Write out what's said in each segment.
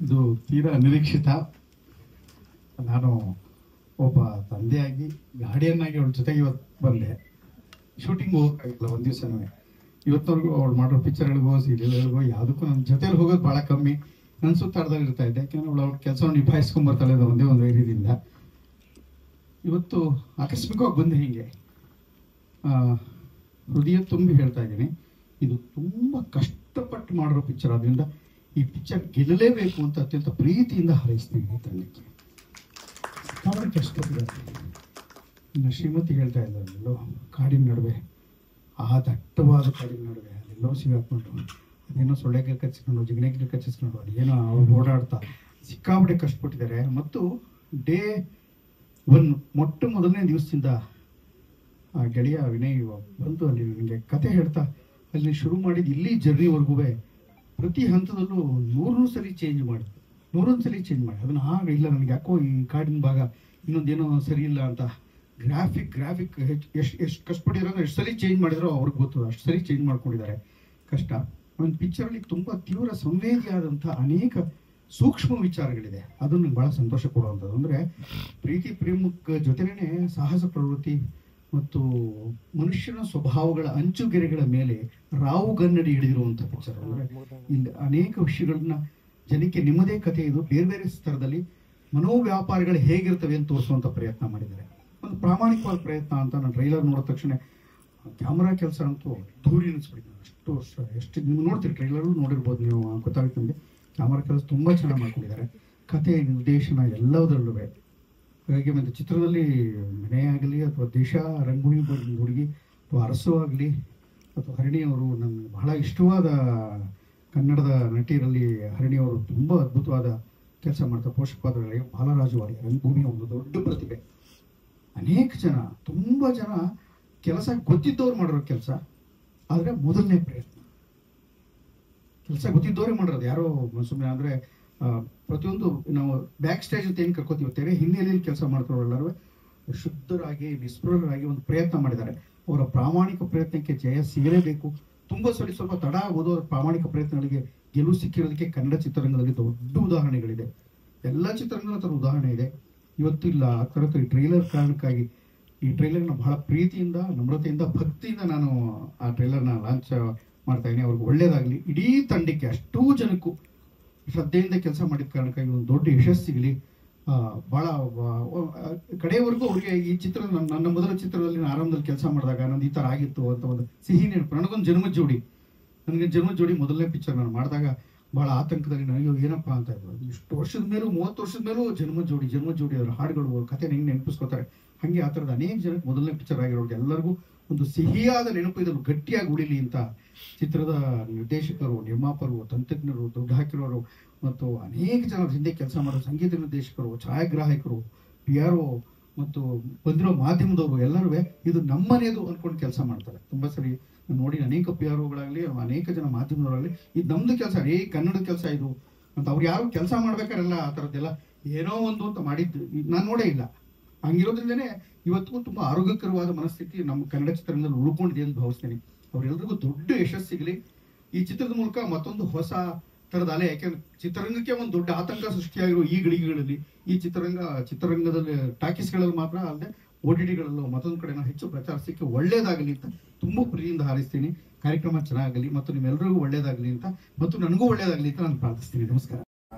ಇದು ತೀರಾ ಅನಿರೀಕ್ಷಿತ. ನಾನು ಒಬ್ಬ ತಂದೆಯಾಗಿ ಗಾರ್ಡಿಯನ್ನಾಗಿ ಅವಳ ಜೊತೆಗೆ ಇವತ್ತು ಬಂದೆ. ಶೂಟಿಂಗ್ ಹೋಗೋಕ್ಕಾಗಿಲ್ಲ ಒಂದು ದಿವಸನೂ. ಇವತ್ತವರೆಗೂ ಅವಳು ಮಾಡೋ ಪಿಕ್ಚರ್ಗಳಿಗೋ ಸೀರಿಯಲ್ಗಳಿಗೋ ಯಾವುದಕ್ಕೂ ನನ್ನ ಜೊತೆಲಿ ಹೋಗೋದು ಭಾಳ ಕಮ್ಮಿ. ನನ್ನ ಸುತ್ತಾಡ್ದಲ್ಲಿ ಇರ್ತಾ ಇದ್ದೆ, ಯಾಕೆಂದ್ರೆ ಅವಳು ಕೆಲಸವನ್ನು ನಿಭಾಯಿಸ್ಕೊಂಡ್ಬರ್ತಾಳೆ ಅನ್ನೋ ಒಂದೇ ಒಂದು ಧೈರ್ಯದಿಂದ. ಇವತ್ತು ಆಕಸ್ಮಿಕವಾಗಿ ಬಂದೆ. ಹೀಗೆ ಹೃದಯ ತುಂಬಿ ಹೇಳ್ತಾ ಇದ್ದೀನಿ, ಇದು ತುಂಬ ಕಷ್ಟಪಟ್ಟು ಮಾಡಿರೋ ಪಿಕ್ಚರ್. ಆದ್ದರಿಂದ ಈ ಪಿಕ್ಚರ್ ಗೆಲ್ಲಲೇಬೇಕು ಅಂತ ಅತ್ಯಂತ ಪ್ರೀತಿಯಿಂದ ಹಾರೈಸ್ತೀನಿ ಈ ತಂಡಕ್ಕೆ. ಅವರ ಕಷ್ಟಪಟ್ಟಿದ್ದಾರೆ. ಇನ್ನು ಶ್ರೀಮತಿ ಹೇಳ್ತಾ ಇದ್ದಾರಲ್ಲೋ, ಕಾಡಿನ ನಡುವೆ, ಆ ದಟ್ಟವಾದ ಕಾಡಿನ ನಡುವೆ ಅಲ್ಲೆಲ್ಲೋ ಸಿಗಾಕೊಂಡು ಅದೇನೋ ಸೊಳ್ಳೆಗೆ ಕಚ್ಚಿಸ್ಕೊಂಡು ಜಿಗಣೆಗೆ ಕಚ್ಚಿಸ್ಕೊಂಡು ಅದೇನೋ ಅವ್ರು ಓಡಾಡ್ತಾ ಸಿಕ್ಕಾಪಟ್ಟೆ ಕಷ್ಟಪಟ್ಟಿದ್ದಾರೆ. ಮತ್ತು ಡೇ ಒನ್ ಮೊದಲನೇ ದಿವಸದಿಂದ ಆ ಗೆಳೆಯ ವಿನಯ್ ಬಂದು ಅಲ್ಲಿ ನನಗೆ ಕತೆ ಹೇಳ್ತಾ ಅಲ್ಲಿ ಶುರು ಮಾಡಿದ್ದು ಇಲ್ಲಿ ಜರ್ನಿವರೆಗೂ ಪ್ರತಿ ಹಂತದಲ್ಲೂ 100 ಸಲ ಚೇಂಜ್ ಮಾಡಿದ್ರು. 100 ಸಲ ಚೇಂಜ್ ಮಾಡಿ ಅದನ್ನು ಇಲ್ಲ ನನಗೆ ಯಾಕೋ ಈ ಕಾಡಿನ ಭಾಗ ಇನ್ನೊಂದೇನೋ ಸರಿ ಇಲ್ಲ ಅಂತ ಗ್ರಾಫಿಕ್ ಎಷ್ಟು ಕಷ್ಟಪಟ್ಟಿದ್ರು ಅಂದರೆ ಎಷ್ಟು ಸಲ ಚೇಂಜ್ ಮಾಡಿದ್ರು ಅವ್ರಿಗೆ ಗೊತ್ತು. ಅಷ್ಟು ಸರಿ ಚೇಂಜ್ ಮಾಡ್ಕೊಂಡಿದ್ದಾರೆ. ಕಷ್ಟ. ಒಂದು ಪಿಕ್ಚರಲ್ಲಿ ತುಂಬ ತೀವ್ರ ಸಂವೇದಿಯಾದಂಥ ಅನೇಕ ಸೂಕ್ಷ್ಮ ವಿಚಾರಗಳಿದೆ. ಅದು ನನಗೆ ಭಾಳ ಸಂತೋಷ ಕೊಡುವಂಥದ್ದು. ಅಂದರೆ ಪ್ರೀತಿ ಪ್ರೇಮಕ್ಕೆ ಜೊತೆಗೇ ಸಾಹಸ ಪ್ರವೃತ್ತಿ ಮತ್ತು ಮನುಷ್ಯನ ಸ್ವಭಾವಗಳ ಅಂಚುಗೆರೆಗಳ ಮೇಲೆ ರಾವುಗನ್ನಡಿ ಹಿಡಿದಿರುವಂಥ ಪಿಕ್ಚರ್. ಅಂದರೆ ಇಲ್ಲಿ ಅನೇಕ ವಿಷಯಗಳನ್ನ ಜನಕ್ಕೆ ನಿಮ್ಮದೇ ಕಥೆ ಇದು ಬೇರೆ ಬೇರೆ ಸ್ತರದಲ್ಲಿ ಮನೋವ್ಯಾಪಾರಗಳು ಹೇಗಿರ್ತವೆ ಅಂತ ತೋರಿಸುವಂಥ ಪ್ರಯತ್ನ ಮಾಡಿದ್ದಾರೆ. ಒಂದು ಪ್ರಾಮಾಣಿಕವಾದ ಪ್ರಯತ್ನ ಅಂತ ನಾನು ಟ್ರೈಲರ್ ನೋಡಿದ ತಕ್ಷಣ ಕ್ಯಾಮ್ರಾ ಕೆಲಸ ಅಂತೂ ದೂರಿ ಅನಿಸ್ಬಿಟ್ಟಿದೆ. ಎಷ್ಟು ನೀವು ನೋಡ್ತೀರಿ, ಟ್ರೈಲರು ನೋಡಿರ್ಬೋದು ನೀವು, ಗೊತ್ತಾಗುತ್ತೆ ನಿಮಗೆ. ಕ್ಯಾಮ್ರಾ ಕೆಲಸ ತುಂಬ ಚೆನ್ನಾಗಿ ಮಾಡ್ಕೊಂಡಿದ್ದಾರೆ. ಕತೆ, ನಿರ್ದೇಶನ ಎಲ್ಲದರಲ್ಲೂ. ಹಾಗಾಗಿ ಮತ್ತು ಚಿತ್ರದಲ್ಲಿ ಮನೆ ಆಗಲಿ ಅಥವಾ ದೇಶ ರಂಗಭೂಮಿ ಹುಡುಗಿ ಅಥವಾ ಅರಸು ಆಗಲಿ ಅಥವಾ ಹರಿಣಿಯವರು ನನಗೆ ಬಹಳ ಇಷ್ಟವಾದ ಕನ್ನಡದ ನಟಿಯರಲ್ಲಿ ಹರಿಣಿಯವರು ತುಂಬ ಅದ್ಭುತವಾದ ಕೆಲಸ ಮಾಡ್ತಾರೆ. ಪೋಷಕ ಪಾತ್ರಗಳಿಗೆ ಬಾಲರಾಜು ವಾಡಿ ರಂಗಭೂಮಿಯ ಒಂದು ದೊಡ್ಡ ಪ್ರತಿಭೆ. ಅನೇಕ ಜನ, ತುಂಬ ಜನ ಕೆಲಸ ಗೊತ್ತಿದ್ದವ್ರು ಮಾಡಿರೋ ಕೆಲಸ, ಆದರೆ ಮೊದಲನೇ ಪ್ರಯತ್ನ ಕೆಲಸ ಗೊತ್ತಿದ್ದವರೇ ಮಾಡಿರೋದು. ಯಾರೋ ಸುಮ್ಮನೆ ಅಂದರೆ ಪ್ರತಿಯೊಂದು ನಾವು ಬ್ಯಾಕ್ ಸ್ಟೇಜ್ ಅಂತ ಏನು ಕರ್ಕೋತೀವಿ, ತೆರೆ ಹಿನ್ನೆಲೆಯಲ್ಲಿ ಕೆಲಸ ಮಾಡ್ತಾರಲ್ಲರೂ ಶುದ್ಧರಾಗಿ ನಿಸ್ಪೃಹರಾಗಿ ಒಂದು ಪ್ರಯತ್ನ ಮಾಡಿದ್ದಾರೆ. ಅವರ ಪ್ರಾಮಾಣಿಕ ಪ್ರಯತ್ನಕ್ಕೆ ಜಯ ಸಿಗಲೇಬೇಕು. ತುಂಬ ಸ್ವಲ್ಪ ತಡ ಆಗ್ಬೋದು. ಅವರ ಪ್ರಾಮಾಣಿಕ ಪ್ರಯತ್ನಗಳಿಗೆ ಗೆಲುವು ಸಿಕ್ಕಿರೋದಕ್ಕೆ ಕನ್ನಡ ಚಿತ್ರರಂಗದಲ್ಲಿ ದೊಡ್ಡ ಉದಾಹರಣೆಗಳಿದೆ. ಎಲ್ಲ ಚಿತ್ರರಂಗದ ಥರ ಉದಾಹರಣೆ ಇದೆ. ಇವತ್ತು ಇಲ್ಲ ಆ ಥರದ್ದು ಈ ಟ್ರೈಲರ್ ಕಾರಣಕ್ಕಾಗಿ ಈ ಟ್ರೈಲರ್ನ ಬಹಳ ಪ್ರೀತಿಯಿಂದ, ನಮ್ರತೆಯಿಂದ, ಭಕ್ತಿಯಿಂದ ನಾನು ಆ ಟ್ರೈಲರ್ನ ಲಾಂಚ್ ಮಾಡ್ತಾ ಇದ್ದೀನಿ. ಅವ್ರಿಗೆ ಒಳ್ಳೇದಾಗಲಿ. ಇಡೀ ತಂಡಕ್ಕೆ, ಅಷ್ಟೂ ಜನಕ್ಕೂ ಶ್ರದ್ಧೆಯಿಂದ ಕೆಲಸ ಮಾಡಿದ ಕಾರಣಕ್ಕಾಗಿ ಒಂದು ದೊಡ್ಡ ಯಶಸ್ಸು ಸಿಗಲಿ. ಭಾಳ ಕಡೆಯವರೆಗೂ ಅವ್ರಿಗೆ ಈ ಚಿತ್ರ ನನ್ನ ಮೊದಲ ಚಿತ್ರದಲ್ಲಿ ನಾನು ಆರಂಭದಲ್ಲಿ ಕೆಲಸ ಮಾಡಿದಾಗ ನಂದು ಈ ಥರ ಆಗಿತ್ತು ಅಂತ ಒಂದು ಸಿಹಿ ನೆನಪು. ನನಗೊಂದು ಜನ್ಮದ ಜೋಡಿ ಮೊದಲನೇ ಪಿಕ್ಚರ್ ನಾನು ಮಾಡಿದಾಗ ಭಾಳ ಆತಂಕದಲ್ಲಿ ನನಗೆ ಏನಪ್ಪ ಅಂತ ಇದ್ರು. ಇಷ್ಟು ವರ್ಷದ ಮೇಲೂ 30 ವರ್ಷದ ಮೇಲೂ ಜನ್ಮದ ಜೋಡಿ ಅದರ ಹಾಡುಗಳು, ಅವ್ರ ಕಥೆ ಹೆಂಗೆ ನೆನಪಿಸ್ಕೋತಾರೆ. ಹಾಗೆ ಆ ಥರದ ಅನೇಕ ಜನಕ್ಕೆ ಮೊದಲನೇ ಪಿಕ್ಚರ್ ಆಗಿರೋದು ಎಲ್ಲರಿಗೂ ಒಂದು ಸಿಹಿಯಾದ ನೆನಪು ಇದನ್ನು ಗಟ್ಟಿಯಾಗಿ ಉಳಿಲಿ ಅಂತ ಚಿತ್ರದ ನಿರ್ದೇಶಕರು, ನಿರ್ಮಾಪಕರು, ತಂತ್ರಜ್ಞರು, ದುಡ್ಡು ಹಾಕಿರೋರು ಮತ್ತು ಅನೇಕ ಜನರ ಹಿಂದೆ ಕೆಲಸ ಮಾಡೋ ಸಂಗೀತ ನಿರ್ದೇಶಕರು, ಛಾಯಾಗ್ರಾಹಕರು, PRO ಮತ್ತು ಬಂದಿರೋ ಮಾಧ್ಯಮದವರು ಎಲ್ಲರೂ ಇದು ನಮ್ಮನೇದು ಅಂದ್ಕೊಂಡು ಕೆಲಸ ಮಾಡ್ತಾರೆ. ತುಂಬ ಸರಿ ನೋಡಿ ಅನೇಕ PROಗಳಾಗಲಿ ಅನೇಕ ಜನ ಮಾಧ್ಯಮದವರಾಗಲಿ ಇದು ನಮ್ಮದು ಕೆಲಸ, ಕನ್ನಡದ ಕೆಲಸ ಇದು ಅಂತ ಅವ್ರು ಯಾರು ಕೆಲಸ ಮಾಡ್ಬೇಕಾರೆಲ್ಲ ಆ ಥರದ್ದೆಲ್ಲ ಏನೋ ಒಂದು ಅಂತ ಮಾಡಿದ್ದು ನಾನು ನೋಡೇ ಇಲ್ಲ. ಹಂಗಿರೋದ್ರಿಂದನೇ ಇವತ್ತಿಗೂ ತುಂಬ ಆರೋಗ್ಯಕರವಾದ ಮನಸ್ಥಿತಿ ನಮ್ಮ ಕನ್ನಡ ಚಿತ್ರರಂಗದಲ್ಲಿ ಉಳ್ಕೊಂಡಿದೆ ಅಂತ ಭಾವಿಸ್ತೀನಿ. ಅವರೆಲ್ಲರಿಗೂ ದೊಡ್ಡ ಯಶಸ್ಸು ಸಿಗಲಿ. ಈ ಚಿತ್ರದ ಮೂಲಕ ಮತ್ತೊಂದು ಹೊಸ ಥರದ ಅಲೆ, ಯಾಕೆಂದ್ರೆ ಚಿತ್ರರಂಗಕ್ಕೆ ಒಂದು ದೊಡ್ಡ ಆತಂಕ ಸೃಷ್ಟಿಯಾಗಿರೋ ಈ ಗಳಿಗೆಗಳಲ್ಲಿ ಈ ಚಿತ್ರರಂಗದಲ್ಲಿ ಟಾಕೀಸ್ಗಳಲ್ಲಿ ಮಾತ್ರ ಅಲ್ಲದೆ OTTಗಳಲ್ಲೂ ಮತ್ತೊಂದು ಕಡೆ ಹೆಚ್ಚು ಪ್ರಚಾರ ಸಿಕ್ಕಿ ಒಳ್ಳೇದಾಗಲಿ ಅಂತ ತುಂಬ ಪ್ರೀತಿಯಿಂದ ಹಾರೈಸ್ತೀನಿ. ಕಾರ್ಯಕ್ರಮ ಚೆನ್ನಾಗಲಿ ಮತ್ತು ನಿಮ್ಮೆಲ್ಲರಿಗೂ ಒಳ್ಳೇದಾಗಲಿ ಅಂತ ಮತ್ತು ನನಗೂ ಒಳ್ಳೇದಾಗಲಿ ಅಂತ ನಾನು ಪ್ರಾರ್ಥಿಸ್ತೀನಿ. ನಮಸ್ಕಾರ.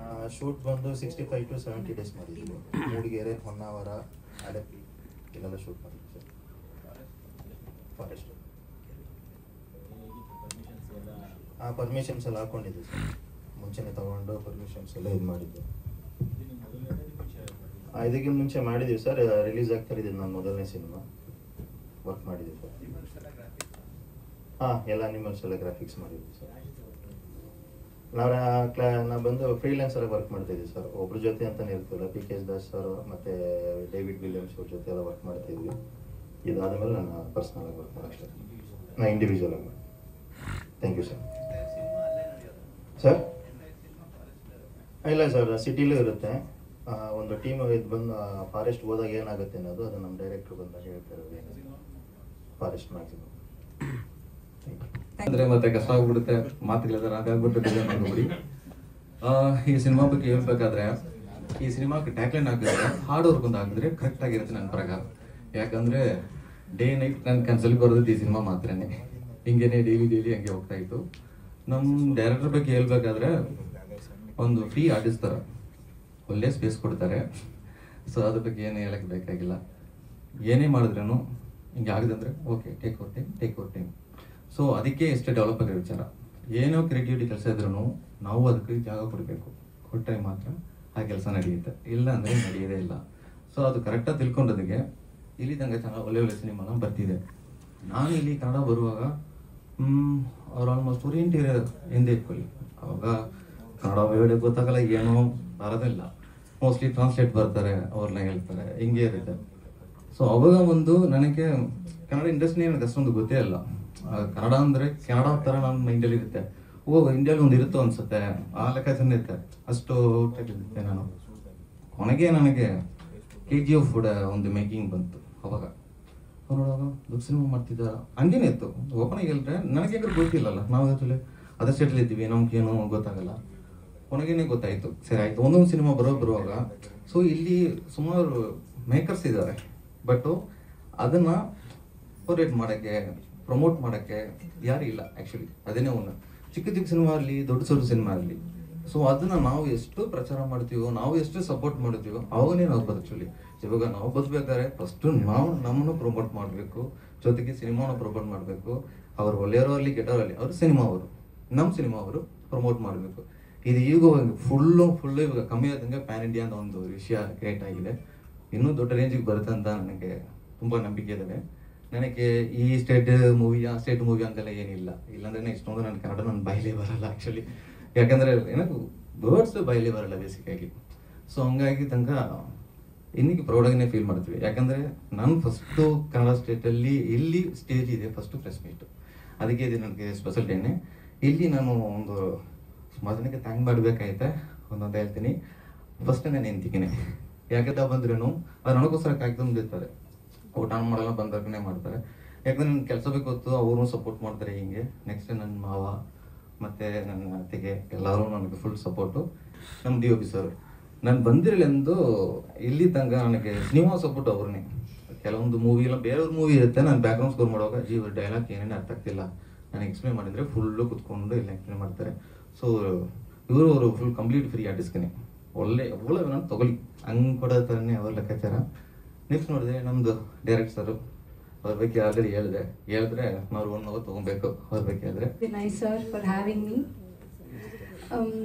ಶೂಟ್ ಬಂದು 65 to 70 ಡೇಸ್ ಮಾಡಿದ್ದೀವಿ. ಮೂಡಿಗೆರೆ, ಹೊನ್ನಾವರ, ಅಡಪಿ ಇಲ್ಲೆಲ್ಲ ಶೂಟ್ ಮಾಡಿದ್ವಿ ಸರ್. ಫಾರೆಸ್ಟ್ ಪರ್ಮಿಷನ್ಸ್ ಎಲ್ಲ ಹಾಕೊಂಡಿದ್ವಿ ಸರ್. ಮುಂಚೆನೇ ತಗೊಂಡು ಪರ್ಮಿಷನ್ಸ್ ಎಲ್ಲ ಇದು ಮಾಡಿದ್ವಿ. ಇದಕ್ಕಿಂತ ಮುಂಚೆ ಮಾಡಿದ್ದೀವಿ ಸರ್. ರಿಲೀಸ್ ಆಗ್ತಾರಿದ್ದು ನನ್ನ ಮೊದಲನೇ ಸಿನಿಮಾ ವರ್ಕ್ ಮಾಡಿದ್ದೀವಿ ಸರ್. ಎಲ್ಲ ಅನಿಮಲ್ಸ್ ಎಲ್ಲ ಗ್ರಾಫಿಕ್ಸ್ ಮಾಡಿದ್ವಿ ಸರ್. ನಾವು ಬಂದು ಫ್ರೀಲ್ಯಾನ್ಸರ್ ವರ್ಕ್ ಮಾಡ್ತಾಯಿದ್ವಿ ಸರ್. ಒಬ್ರ ಜೊತೆ ಅಂತಾನೆ ಇರ್ತಿಲ್ಲ, PK ದಾಸ್ ಸರ್ ಮತ್ತು ಡೇವಿಡ್ ವಿಲಿಯಮ್ಸ್ ಅವ್ರ ಜೊತೆ ಎಲ್ಲ ವರ್ಕ್ ಮಾಡ್ತಾಯಿದ್ವಿ. ಇದಾದಮೇಲೆ ನಾನು ಪರ್ಸ್ನಲ್ ಆಗಿ ವರ್ಕ್ ಮಾಡೋಷ್ಟೇ, ನಾನು ಇಂಡಿವಿಜುವಲ್ ಆಗಿ. Thank you sir. ಸರ್ ಇಲ್ಲ ಸರ್, ಸಿಟಿಲೂ ಇರುತ್ತೆ. ಒಂದು ಟೀಮ್ ಇದು ಬಂದು ಫಾರೆಸ್ಟ್ ಹೋದಾಗ ಏನಾಗುತ್ತೆ ಅನ್ನೋದು ಅದು ನಮ್ಮ ಡೈರೆಕ್ಟ್ರು ಬಂದಾಗ ಹೇಳ್ತಾರೆ. ಫಾರೆಸ್ಟ್ ಮ್ಯಾಕ್ಸಿಮಮ್ ಅಂದ್ರೆ ಮತ್ತೆ ಕಷ್ಟ ಆಗ್ಬಿಡುತ್ತೆ, ಮಾತುಗಳಿದ್ದಾರೆ, ಹಾಗಾಗ್ಬಿಟ್ಟು ಬೇಜಾರು ಮಾಡ್ಕೊಬಿಡಿ. ಈ ಸಿನಿಮಾ ಬಗ್ಗೆ ಹೇಳ್ಬೇಕಾದ್ರೆ ಈ ಸಿನಿಮಾಕ್ಕೆ ಟ್ಯಾಗ್ಲೈನ್ ಹಾಕಿದ್ರೆ ಹಾರ್ಡ್ ವರ್ಕ್ ಒಂದು ಹಾಕಿದ್ರೆ ಕರೆಕ್ಟ್ ಆಗಿರುತ್ತೆ ನನ್ನ ಪ್ರಕಾರ. ಯಾಕಂದ್ರೆ ಡೇ ನೈಟ್ ನನ್ನ ಕನ್ಸಲ್ಲಿ ಬರೋದು ಈ ಸಿನಿಮಾ ಮಾತ್ರನೇ. ಹಿಂಗೇನೆ ಡೈಲಿ ಹಂಗೆ ಹೋಗ್ತಾ ಇತ್ತು. ನಮ್ಮ ಡೈರೆಕ್ಟರ್ ಬಗ್ಗೆ ಹೇಳ್ಬೇಕಾದ್ರೆ ಒಂದು ಫ್ರೀ ಆರ್ಟಿಸ್ಟ್ ಥರ ಒಳ್ಳೆ ಸ್ಪೇಸ್ ಕೊಡ್ತಾರೆ. ಸೊ ಅದ್ರ ಬಗ್ಗೆ ಏನು ಹೇಳಕ್ಕೆ ಬೇಕಾಗಿಲ್ಲ. ಏನೇ ಮಾಡಿದ್ರೂ ಹಿಂಗೆ ಆಗಿದಂದ್ರೆ ಓಕೆ ಟೇಕ್ ಔರ್ ಟೈಮ್. ಸೊ ಅದಕ್ಕೆ ಎಷ್ಟೇ ಡೆವಲಪ್ ಆಗಿರೋ ವಿಚಾರ. ಏನೋ ಕ್ರಿಯೇಟಿವಿಟಿ ಕೆಲಸ ಇದ್ರೂ ನಾವು ಅದಕ್ಕೆ ಜಾಗ ಕೊಡಬೇಕು. ಕೊಟ್ಟರೆ ಮಾತ್ರ ಆ ಕೆಲಸ ನಡೆಯುತ್ತೆ, ಇಲ್ಲ ಅಂದರೆ ನಡೆಯೋದೇ ಇಲ್ಲ. ಸೊ ಅದು ಕರೆಕ್ಟಾಗಿ ತಿಳ್ಕೊಂಡೋದಕ್ಕೆ ಇಲ್ಲಿ ತನಕ ಚೆನ್ನಾಗಿ ಒಳ್ಳೆ ಸಿನಿಮಾನ ಬರ್ತಿದೆ. ನಾನು ಇಲ್ಲಿ ಕನ್ನಡ ಬರುವಾಗ ಅವ್ರು ಆಲ್ಮೋಸ್ಟ್ ಓರಿಯೆಂಟ್ ಹಿಂದೆ ಇಟ್ಕೊಳ್ಳಿ. ಅವಾಗ ಕನ್ನಡ ವರ್ಡ್ ಗೊತ್ತಾಗಲ್ಲ, ಏನೋ ಬರೋದಿಲ್ಲ. ಮೋಸ್ಟ್ಲಿ ಟ್ರಾನ್ಸ್ಲೇಟ್ ಬರ್ತಾರೆ, ಅವ್ರನ್ನ ಹೇಳ್ತಾರೆ, ಹಿಂಗೆ ಇರುತ್ತೆ. ಸೊ ಅವಾಗ ಒಂದು ನನಗೆ ಕನ್ನಡ ಇಂಡಸ್ಟ್ರಿ ನನಗೆ ಅಷ್ಟೊಂದು ಗೊತ್ತೇ ಇಲ್ಲ. ಕನ್ನಡ ಅಂದರೆ ಕನ್ನಡ ಥರ ನನ್ನ ಮೈಂಡಲ್ಲಿ ಇರುತ್ತೆ. ಇಂಡಿಯಾಲಿ ಒಂದು ಇರುತ್ತೋ ಅನ್ಸುತ್ತೆ, ಆ ಲೆಕ್ಕಾಚಾರ ಇರುತ್ತೆ. ಅಷ್ಟು ಇರುತ್ತೆ. ನಾನು ಕೊನೆಗೆ ನನಗೆ KGF ಒಂದು ಮೇಕಿಂಗ್ ಬಂತು. ಅವಾಗ ನೋಡುವಾಗ ದೊಡ್ಡ ಸಿನಿಮಾ ಮಾಡ್ತಿದ್ದಾರೆ ಹಂಗೇನೆ ಇತ್ತು. ಓಪನಾಗಿ ಹೇಳಿದ್ರೆ ನನಗೆ ಗೊತ್ತಿಲ್ಲಲ್ಲ, ನಾವು ಆ್ಯಕ್ಚುಲಿ ಅದೇ ಸ್ಟೇಟಲ್ಲಿ ಇದ್ದೀವಿ, ನಮ್ಗೇನು ಗೊತ್ತಾಗಲ್ಲ. ಕೊನೆಗೇನೆ ಗೊತ್ತಾಯಿತು, ಸರಿ ಆಯಿತು ಒಂದೊಂದು ಸಿನಿಮಾ ಬರುವಾಗ. ಸೊ ಇಲ್ಲಿ ಸುಮಾರು ಮೇಕರ್ಸ್ ಇದ್ದಾರೆ, ಬಟ್ ಅದನ್ನು ಪ್ರೊರೇಟ್ ಮಾಡೋಕ್ಕೆ ಪ್ರಮೋಟ್ ಮಾಡೋಕ್ಕೆ ಯಾರು ಇಲ್ಲ ಆ್ಯಕ್ಚುಲಿ. ಅದೇನೇ ಒಂದು ಚಿಕ್ಕ ಸಿನಿಮಾ ಆಗಲಿ ದೊಡ್ಡ ಸಿನಿಮಾ ಆಗಲಿ. ಸೊ ಅದನ್ನು ನಾವು ಎಷ್ಟು ಪ್ರಚಾರ ಮಾಡ್ತೀವೋ, ನಾವು ಎಷ್ಟು ಸಪೋರ್ಟ್ ಮಾಡ್ತೀವೋ ಅವಾಗನೇ ನಾವು ಬದುಕ್ಚುಲಿ. ಇವಾಗ ನಾವು ಬದುಕಬೇಕಾದ್ರೆ ಫಸ್ಟು ನಾವು ನಮ್ಮನ್ನು ಪ್ರಮೋಟ್ ಮಾಡಬೇಕು, ಜೊತೆಗೆ ಸಿನಿಮಾನ ಪ್ರಮೋಟ್ ಮಾಡಬೇಕು. ಅವ್ರು ಒಳ್ಳೆಯವರು ಅಲ್ಲಿ ಕೆಟ್ಟವರಲ್ಲಿ ಅವರು ಸಿನಿಮಾ ಅವರು, ನಮ್ಮ ಸಿನಿಮಾ ಅವರು ಪ್ರಮೋಟ್ ಮಾಡಬೇಕು. ಇದು ಈಗ ಫುಲ್ಲು ಇವಾಗ ಕಮ್ಮಿ ಆದಂಗೆ ಪ್ಯಾನ್ ಇಂಡಿಯಾ ಅಂತ ಒಂದು ವಿಷಯ ಕ್ರಿಯೇಟ್ ಆಗಿದೆ. ಇನ್ನೂ ದೊಡ್ಡ ರೇಂಜಿಗೆ ಬರುತ್ತೆ ಅಂತ ನನಗೆ ತುಂಬ ನಂಬಿಕೆ ಇದೆ. ನನಗೆ ಈ ಸ್ಟೇಟ್ ಮೂವಿ ಆ ಸ್ಟೇಟ್ ಮೂವಿ ಅಂತೆಲ್ಲ ಏನಿಲ್ಲ. ಇಲ್ಲಾಂದ್ರೆ ಇಷ್ಟೊಂದು ನನ್ನ ಕನ್ನಡ ನನ್ನ ಬಾಯಿಲೇ ಬರಲ್ಲ ಆ್ಯಕ್ಚುಲಿ. ಯಾಕಂದರೆ ಏನಕ್ಕೆ ವರ್ಡ್ಸ್ ಬಾಯಿಲೇ ಬರಲ್ಲ ಬೇಸಿಕಾಗಿ. ಸೊ ಹಂಗಾಗಿ ತನಕ ಇನ್ನಿಗೆ ಪ್ರೌಡಾಗಿನೇ ಫೀಲ್ ಮಾಡ್ತೀವಿ. ಯಾಕಂದರೆ ನಾನು ಫಸ್ಟು ಕನ್ನಡ ಸ್ಟೇಟಲ್ಲಿ ಇಲ್ಲಿ ಸ್ಟೇಜ್ ಇದೆ, ಫಸ್ಟು ಪ್ರೆಸ್ ಮೀಟು. ಅದಕ್ಕೆ ಇದು ನನಗೆ ಸ್ಪೆಷಲ್ ಡೇನೆ. ಇಲ್ಲಿ ನಾನು ಒಂದು ಸುಮಾರು ಜನಕ್ಕೆ ಥ್ಯಾಂಕ್ ಮಾಡಬೇಕಾಯ್ತೆ. ಒಂದೊಂದು ಹೇಳ್ತೀನಿ. ಫಸ್ಟ್ ನಾನು ಹೆಂಡ್ತಿಗೆ, ಯಾಕೆ ಬಂದ್ರೂ ಅವ್ರು ನನಗೋಸ್ಕರ ಕಾಯ್ಕೊಂಡಿರ್ತಾರೆ. ಊಟ ಮಾಡಲ್ಲ ಬಂದಾಗನೇ ಮಾಡ್ತಾರೆ. ಯಾಕಂದ್ರೆ ನನ್ನ ಕೆಲಸ ಬೇಕು ಗೊತ್ತು, ಅವರು ಸಪೋರ್ಟ್ ಮಾಡ್ತಾರೆ. ಹಿಂಗೆ ನೆಕ್ಸ್ಟ್ ನನ್ನ ಮಾವ ಮತ್ತು ನನ್ನ ಅತ್ತೆಗೆ ಎಲ್ಲರೂ ನನಗೆ ಫುಲ್ ಸಪೋರ್ಟು. ನಮ್ಮ DOP ಸರ್ ನಾನು ಬಂದಿರಲೆಂದು ಇಲ್ಲಿ ತನಕ ನನಗೆ ಸಿನಿಮಾ ಸಪೋರ್ಟ್ ಅವ್ರನ್ನೇ. ಕೆಲವೊಂದು ಮೂವಿ ಎಲ್ಲ ಬೇರೆಯವ್ರ ಮೂವಿ ಇರುತ್ತೆ, ನಾನು ಬ್ಯಾಕ್ಗ್ರೌಂಡ್ ಸ್ಕೋರ್ ಮಾಡುವಾಗ ಇವ್ರ ಡೈಲಾಗ್ ಏನೇನು ಅರ್ಥ ಆಗ್ತಿಲ್ಲ, ನಾನು ಎಕ್ಸ್ಪ್ಲೇನ್ ಮಾಡಿದರೆ ಫುಲ್ಲು ಕುತ್ಕೊಂಡು ಇಲ್ಲ ಎಕ್ಸ್ಪ್ಲೇನ್ ಮಾಡ್ತಾರೆ. ಸೊ ಅವರು ಫುಲ್ ಕಂಪ್ಲೀಟ್ ಫ್ರೀ ಆರ್ಟಿಸ್ಟ್ಗೆ ಒಳ್ಳೆ ನಾನು ತೊಗೊಳ್ಳಿ ಹಂಗೆ ಕೊಡೋ ಥರನೇ ಅವ್ರ ಲೆಕ್ಕಾಚಾರ. ನೆಕ್ಸ್ಟ್ ನೋಡಿದ್ರೆ ನಮ್ಮದು ಡೈರೆಕ್ಟ್ ಸರ್ ಅವ್ರ ಬಗ್ಗೆ ಆಲ್ರೆಡಿ ಹೇಳಿದ್ರೆ ನಾವು 1 hour ತೊಗೊಬೇಕು ಅವ್ರ ಬಗ್ಗೆ ಹೇಳಿದ್ರೆ. Nice sir for having me.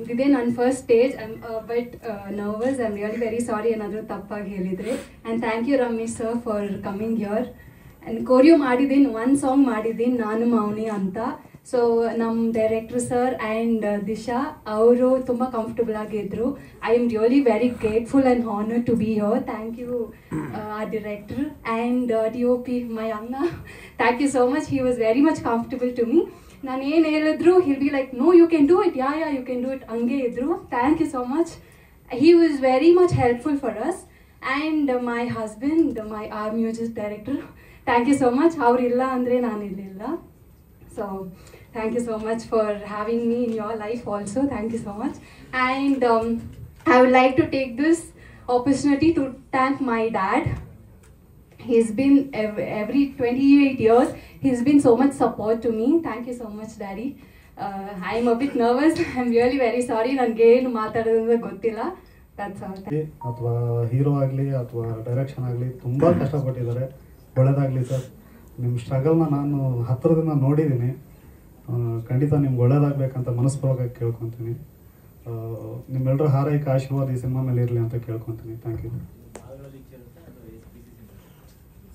Today ನನ್ನ first stage. I'm a bit nervous. I'm really very sorry ಏನಾದರೂ ತಪ್ಪಾಗಿ ಹೇಳಿದರೆ. And thank you Ramesh sir for coming here. And choreo ಮಾಡಿದ್ದೀನಿ, ಒಂದು ಸಾಂಗ್ ಮಾಡಿದ್ದೀನಿ ನಾನು ಮೌನಿ ಅಂತ. ಸೊ ನಮ್ಮ ಡೈರೆಕ್ಟ್ರು ಸರ್ ಆ್ಯಂಡ್ ದಿಶಾ ಅವರು ತುಂಬ ಕಂಫರ್ಟಬಲ್ ಆಗಿದ್ದರು. I am really very grateful and honour to be here. Thank you our director and DOP my Anna. Thank you so much. He was very much comfortable to me. ನಾನು ಏನು ಹೇಳಿದ್ರು he'll be like no you can do it, yeah you can do it ಹಂಗೆ ಇದ್ರು. Thank you so much. He was very much helpful for us. And my husband, my our music director, thank you so much. ಅವರಿಲ್ಲ ಅಂದರೆ ನಾನು ಇರಲಿಲ್ಲ. So thank you so much for having me in your life also. Thank you so much. And I would like to take this opportunity to thank my dad. He's been every 28 years he's been so much support to me. Thank you so much daddy. I'm a bit nervous. I'm really very sorry. ನನಗೆ ಏನು ಮಾತಾಡೋದು ಗೊತ್ತಿಲ್ಲ. That's all. ಅಥವಾ hero ಆಗಲಿ ಅಥವಾ direction ಆಗಲಿ ತುಂಬ ಕಷ್ಟಪಟ್ಟಿದ್ದಾರೆ. ಒಳ್ಳೆಯದಾಗಲಿ ಸರ್. ನಿಮ್ಮ ಸ್ಟ್ರಗಲ್ನ ನಾನು ಹತ್ತಿರದಿಂದ ನೋಡಿದ್ದೀನಿ. ಖಂಡಿತ ನಿಮ್ಗೆ ಒಳ್ಳೇದಾಗಬೇಕಂತ ಮನಸ್ಪೂರ್ವಕ ಕೇಳ್ಕೊತೀನಿ. ನಿಮ್ಮೆಲ್ಲರ ಹಾರೈಕೆ ಆಶೀರ್ವಾದ ಈ ಸಿನಿಮಾ ಮೇಲೆ ಇರಲಿ ಅಂತ ಕೇಳ್ಕೊತೀನಿ. Thank you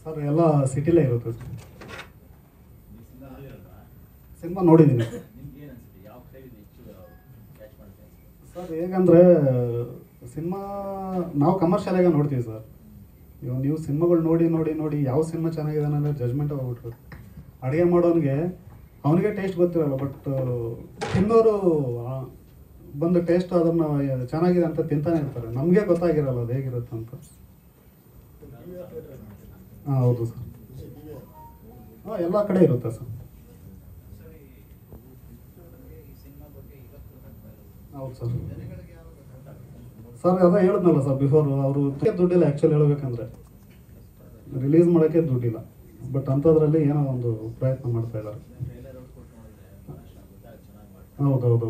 sir. ಎಲ್ಲ ಸಿಟಿಲೇ ಇರುತ್ತೆ ಸರ್. ಸಿನಿಮಾ ನೋಡಿದ್ದೀನಿ ಸರ್. ಹೇಗಂದರೆ ಸಿನಿಮಾ ನಾವು ಕಮರ್ಷಿಯಲಾಗೆ ನೋಡ್ತೀವಿ ಸರ್. ಇವಾಗ ನೀವು ಸಿನಿಮಾಗಳು ನೋಡಿ ಯಾವ ಸಿನಿಮಾ ಚೆನ್ನಾಗಿದೆ ಅನ್ನೋದು ಜಜ್ಮೆಂಟ್ ಹೋಗ್ಬಿಟ್ರು. ಅಡುಗೆ ಮಾಡೋನಿಗೆ ಅವನಿಗೆ ಟೇಸ್ಟ್ ಗೊತ್ತಿರಲ್ಲ, ಬಟ್ ತಿನ್ನೋರು ಬಂದು ಟೇಸ್ಟ್ ಅದನ್ನು ಚೆನ್ನಾಗಿದೆ ಅಂತ ತಿಂತಾನೆ ಇರ್ತಾರೆ. ನಮಗೆ ಗೊತ್ತಾಗಿರಲ್ಲ ಅದು ಹೇಗಿರುತ್ತೆ ಅಂತ. ಹಾಂ ಹೌದು ಸರ್. ಹಾಂ ಎಲ್ಲ ಕಡೆ ಇರುತ್ತೆ ಸರ್. ಹೌದು ಸರ್. ಸರ್ ಅದೇ ಹೇಳಿದ್ನಲ್ಲ ಸರ್ ಬಿಫೋರ್, ಅವರು ದುಡ್ಡಿಲ್ಲ ಆ್ಯಕ್ಚುಲಿ ಹೇಳ್ಬೇಕಂದ್ರೆ, ರಿಲೀಸ್ ಮಾಡೋಕ್ಕೆ ದುಡ್ಡಿಲ್ಲ. ಬಟ್ ಅಂಥದ್ರಲ್ಲಿ ಏನೋ ಒಂದು ಪ್ರಯತ್ನ ಮಾಡ್ತಾ ಇದ್ದಾರೆ. ಹೌದೌದು,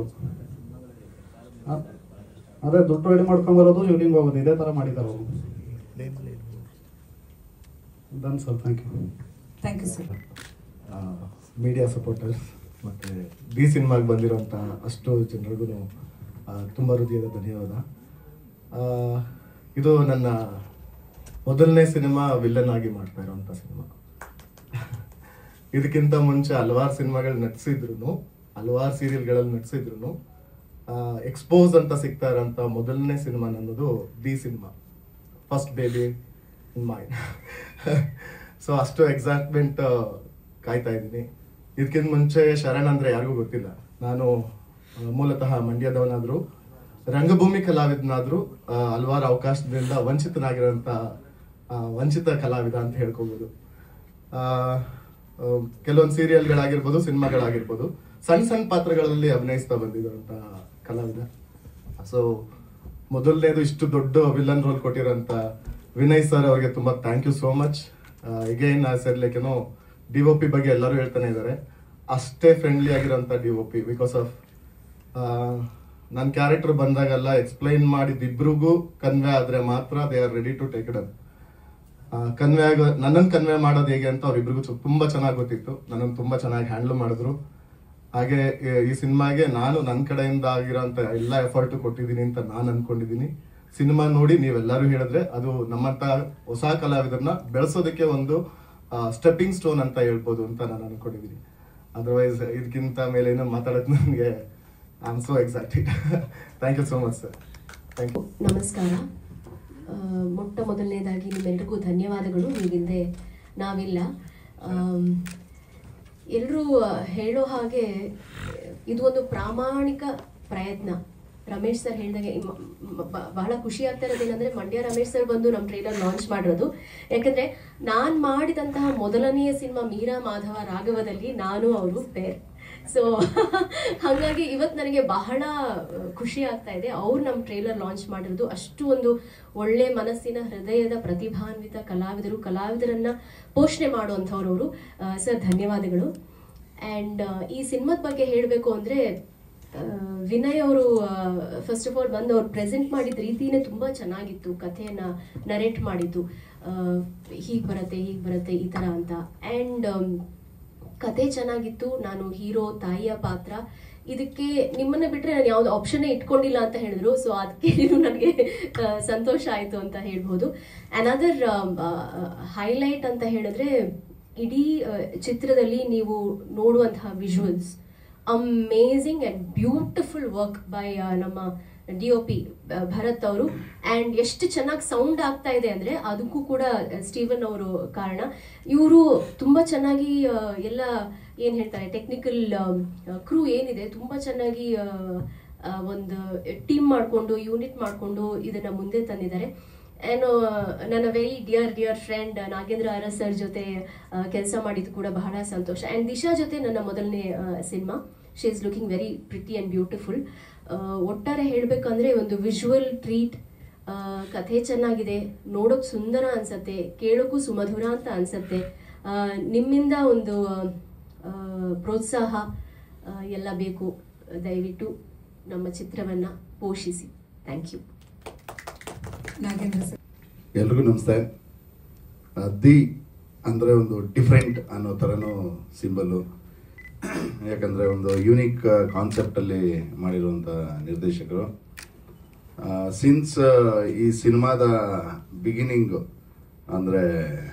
ಅದೇ ದುಡ್ಡು ರೆಡಿ ಮಾಡ್ಕೊಂಬರೋದು, ಶೂಟಿಂಗ್ ಹೋಗೋದು, ಇದೇ ಥರ ಮಾಡಿದ್ದಾರೆ ಅವರು. Done sir, thank you. Thank you sir. Media supporters ಮತ್ತು ಬಿ ಸಿನಿಮಾಗೆ ಬಂದಿರೋಂಥ ಅಷ್ಟು ಜನರಿಗೂ ತುಂಬ ಹೃದಯದ ಧನ್ಯವಾದ. ಇದು ನನ್ನ ಮೊದಲನೇ ಸಿನಿಮಾ ವಿಲ್ಲನ್ ಆಗಿ ಮಾಡ್ತಾ ಇರೋಂಥ ಸಿನಿಮಾ. ಇದಕ್ಕಿಂತ ಮುಂಚೆ ಹಲವಾರು ಸಿನಿಮಾಗಳು ನಟಿಸಿದ್ರು, ಹಲವಾರು ಸೀರಿಯಲ್ಗಳಲ್ಲಿ ನಟಿಸಿದ್ರು, ಎಕ್ಸ್ಪೋಸ್ ಅಂತ ಸಿಗ್ತಾ ಇರೋಂಥ ಮೊದಲನೇ ಸಿನಿಮಾ ನನ್ನದು the cinema, first baby in mind. So ಅಷ್ಟು ಎಕ್ಸೈಟ್ಮೆಂಟ್ ಕಾಯ್ತಾ ಇದ್ದೀನಿ. ಇದಕ್ಕಿಂತ ಮುಂಚೆ ಶರಣ್ ಅಂದರೆ ಯಾರಿಗೂ ಗೊತ್ತಿಲ್ಲ. ನಾನು ಮೂಲತಃ ಮಂಡ್ಯದವನಾದರೂ, ರಂಗಭೂಮಿ ಕಲಾವಿದನಾದರೂ, ಹಲವಾರು ಅವಕಾಶದಿಂದ ವಂಚಿತನಾಗಿರೋಂಥ ವಂಚಿತ ಕಲಾವಿದ ಅಂತ ಹೇಳ್ಕೊಬೋದು. ಕೆಲವೊಂದು ಸೀರಿಯಲ್ಗಳಾಗಿರ್ಬೋದು, ಸಿನಿಮಾಗಳಾಗಿರ್ಬೋದು, ಸಣ್ಣ ಸಣ್ಣ ಪಾತ್ರಗಳಲ್ಲಿ ಅಭಿನಯಿಸ್ತಾ ಬಂದಿರೋಂಥ ಕಲಾವಿದ. ಸೊ ಮೊದಲನೇದು ಇಷ್ಟು ದೊಡ್ಡ ವಿಲನ್ ರೋಲ್ ಕೊಟ್ಟಿರೋಂಥ ವಿನಯ್ ಸರ್ ಅವರಿಗೆ ತುಂಬ thank you so much. Again ಸೇರ್ಲಿಕ್ಕೇನೋ DOP ಬಗ್ಗೆ ಎಲ್ಲರೂ ಹೇಳ್ತಾನೆ ಇದ್ದಾರೆ, ಅಷ್ಟೇ ಫ್ರೆಂಡ್ಲಿ ಆಗಿರೋಂಥ DOP. ಬಿಕಾಸ್ ಆಫ್ ನನ್ನ ಕ್ಯಾರೆಕ್ಟರ್ ಬಂದಾಗೆಲ್ಲ ಎಕ್ಸ್ಪ್ಲೈನ್ ಮಾಡಿದ್ದಿಬ್ರಿಗೂ ಕನ್ವೆ ಆದರೆ ಮಾತ್ರ they are ready to take it up. ನನ್ನನ್ನು ಕನ್ವೆ ಮಾಡೋದು ಹೇಗೆ ಅಂತ ಅವ್ರಿಬ್ರಿಗೂ ತುಂಬ ಚೆನ್ನಾಗಿ ಗೊತ್ತಿತ್ತು. ನನ್ನನ್ನು ತುಂಬ ಚೆನ್ನಾಗಿ ಹ್ಯಾಂಡಲ್ ಮಾಡಿದ್ರು. ಹಾಗೆ ಈ ಸಿನಿಮಾಗೆ ನಾನು ನನ್ನ ಕಡೆಯಿಂದ ಆಗಿರೋಂಥ ಎಲ್ಲ ಎಫರ್ಟು ಕೊಟ್ಟಿದ್ದೀನಿ ಅಂತ ನಾನು ಅಂದ್ಕೊಂಡಿದ್ದೀನಿ. ಸಿನಿಮಾ ನೋಡಿ ನೀವೆಲ್ಲರೂ ಹೇಳಿದ್ರೆ ಅದು ನಮ್ಮಂಥ ಹೊಸ ಕಲಾವಿದರನ್ನ ಬೆಳೆಸೋದಕ್ಕೆ ಒಂದು ಸ್ಟೆಪ್ಪಿಂಗ್ ಸ್ಟೋನ್ ಅಂತ ಹೇಳ್ಬೋದು ಅಂತ ನಾನು ಅಂದ್ಕೊಂಡಿದ್ದೀನಿ. ಅದರ್ವೈಸ್ ಇದಕ್ಕಿಂತ ಮೇಲೆ ಏನೋ ಮಾತಾಡೋದು ನನಗೆ I am so excited. Thank you so much sir. Thank you. ನಮಸ್ಕಾರ. ಮೊಟ್ಟ ಮೊದಲನೇದಾಗಿ ನಿಮ್ಮೆಲ್ರಿಗೂ ಧನ್ಯವಾದಗಳು. ನೀವಿಂದೆ ನಾವಿಲ್ಲ. ಎಲ್ಲರೂ ಹೇಳೋ ಹಾಗೆ ಇದು ಒಂದು ಪ್ರಾಮಾಣಿಕ ಪ್ರಯತ್ನ. ರಮೇಶ್ ಸರ್ ಹೇಳಿದಾಗೆ ಬಹಳ ಖುಷಿ ಆಗ್ತಾ ಇರೋದೇನೆಂದರೆ, ಮಂಡ್ಯ ರಮೇಶ್ ಸರ್ ಬಂದು ನಮ್ಮ ಟ್ರೈಲರ್ ಲಾಂಚ್ ಮಾಡಿರೋದು. ಯಾಕಂದರೆ ನಾನು ಮಾಡಿದಂತಹ ಮೊದಲನೆಯ ಸಿನಿಮಾ ಮೀರಾ ಮಾಧವ ರಾಘವದಲ್ಲಿ ನಾನು ಅವರು ಪೇರ್. ಸೊ ಹಾಗಾಗಿ ಇವತ್ತು ನನಗೆ ಬಹಳ ಖುಷಿ ಆಗ್ತಾ ಇದೆ ಅವ್ರು ನಮ್ಮ ಟ್ರೈಲರ್ ಲಾಂಚ್ ಮಾಡಿರೋದು. ಅಷ್ಟು ಒಂದು ಒಳ್ಳೆ ಮನಸ್ಸಿನ ಹೃದಯದ ಪ್ರತಿಭಾನ್ವಿತ ಕಲಾವಿದರನ್ನ ಪೋಷಣೆ ಮಾಡುವಂಥವ್ರವರು. ಸರ್ ಧನ್ಯವಾದಗಳು. ಆ್ಯಂಡ್ ಈ ಸಿನಿಮಾದ ಬಗ್ಗೆ ಹೇಳಬೇಕು ಅಂದರೆ, ವಿನಯ್ ಅವರು ಫಸ್ಟ್ ಆಫ್ ಆಲ್ ಬಂದು ಅವ್ರು ಪ್ರೆಸೆಂಟ್ ಮಾಡಿದ ರೀತಿನೇ ತುಂಬ ಚೆನ್ನಾಗಿತ್ತು. ಕಥೆಯನ್ನು ನರೇಟ್ ಮಾಡಿದ್ದು ಹೀಗೆ ಬರುತ್ತೆ ಈ ಥರ ಅಂತ. ಆ್ಯಂಡ್ ಕತೆ ಚೆನ್ನಾಗಿತ್ತು. ನಾನು ಹೀರೋ, ತಾಯಿಯ ಪಾತ್ರ, ಇದಕ್ಕೆ ನಿಮ್ಮನ್ನ ಬಿಟ್ಟರೆ ನಾನು ಯಾವ್ದು ಆಪ್ಷನ್ನೇ ಇಟ್ಕೊಂಡಿಲ್ಲ ಅಂತ ಹೇಳಿದ್ರು. ಸೊ ಅದಕ್ಕೆ ನನಗೆ ಸಂತೋಷ ಆಯಿತು ಅಂತ ಹೇಳ್ಬೋದು. ಅನದರ್ ಹೈಲೈಟ್ ಅಂತ ಹೇಳಿದ್ರೆ, ಇಡೀ ಚಿತ್ರದಲ್ಲಿ ನೀವು ನೋಡುವಂತಹ visuals amazing and beautiful work by ನಮ್ಮ DOP ಭರತ್ ಅವರು. ಆ್ಯಂಡ್ ಎಷ್ಟು ಚೆನ್ನಾಗಿ ಸೌಂಡ್ ಆಗ್ತಾ ಇದೆ ಅಂದರೆ ಅದಕ್ಕೂ ಕೂಡ ಸ್ಟೀವನ್ ಅವರು ಕಾರಣ. ಇವರು ತುಂಬ ಚೆನ್ನಾಗಿ ಎಲ್ಲ ಏನು ಹೇಳ್ತಾರೆ ಟೆಕ್ನಿಕಲ್ ಕ್ರೂ ಏನಿದೆ ತುಂಬ ಚೆನ್ನಾಗಿ ಒಂದು ಟೀಮ್ ಮಾಡಿಕೊಂಡು ಯೂನಿಟ್ ಮಾಡಿಕೊಂಡು ಇದನ್ನು ಮುಂದೆ ತಂದಿದ್ದಾರೆ. ಆ್ಯಂಡ್ ನನ್ನ very dear friend Nagendra Aras sir ಜೊತೆ ಕೆಲಸ ಮಾಡಿದ್ದು ಕೂಡ ಬಹಳ ಸಂತೋಷ. ಆ್ಯಂಡ್ ದಿಶಾ ಜೊತೆ ನನ್ನ ಮೊದಲನೇ cinema. She is looking very pretty and beautiful. ಒಟ್ಟಾರೆ ಹೇಳಬೇಕಂದ್ರೆ ಒಂದು ವಿಜುವಲ್ ಟ್ರೀಟ್. ಕಥೆ ಚೆನ್ನಾಗಿದೆ, ನೋಡೋಕೆ ಸುಂದರ ಅನ್ಸತ್ತೆ, ಕೇಳೋಕ್ಕೂ ಸುಮಧುರ ಅಂತ ಅನ್ಸತ್ತೆ. ನಿಮ್ಮಿಂದ ಒಂದು ಪ್ರೋತ್ಸಾಹ ಎಲ್ಲ ಬೇಕು. ದಯವಿಟ್ಟು ನಮ್ಮ ಚಿತ್ರವನ್ನು ಪೋಷಿಸಿ. Thank you. ನಾಗೇಂದ್ರ ಸರ್. ಎಲ್ರಿಗೂ ನಮಸ್ತೆ. ದಿ ಅಂದರೆ ಒಂದು ಡಿಫ್ರೆಂಟ್ ಅನ್ನೋ ಥರನೂ ಸಿಂಬಲ್ಲು. ಯಾಕಂದರೆ ಒಂದು ಯೂನಿಕ್ ಕಾನ್ಸೆಪ್ಟಲ್ಲಿ ಮಾಡಿರುವಂಥ ನಿರ್ದೇಶಕರು. ಸಿನ್ಸ್ ಈ ಸಿನಿಮಾದ ಬಿಗಿನಿಂಗು ಅಂದರೆ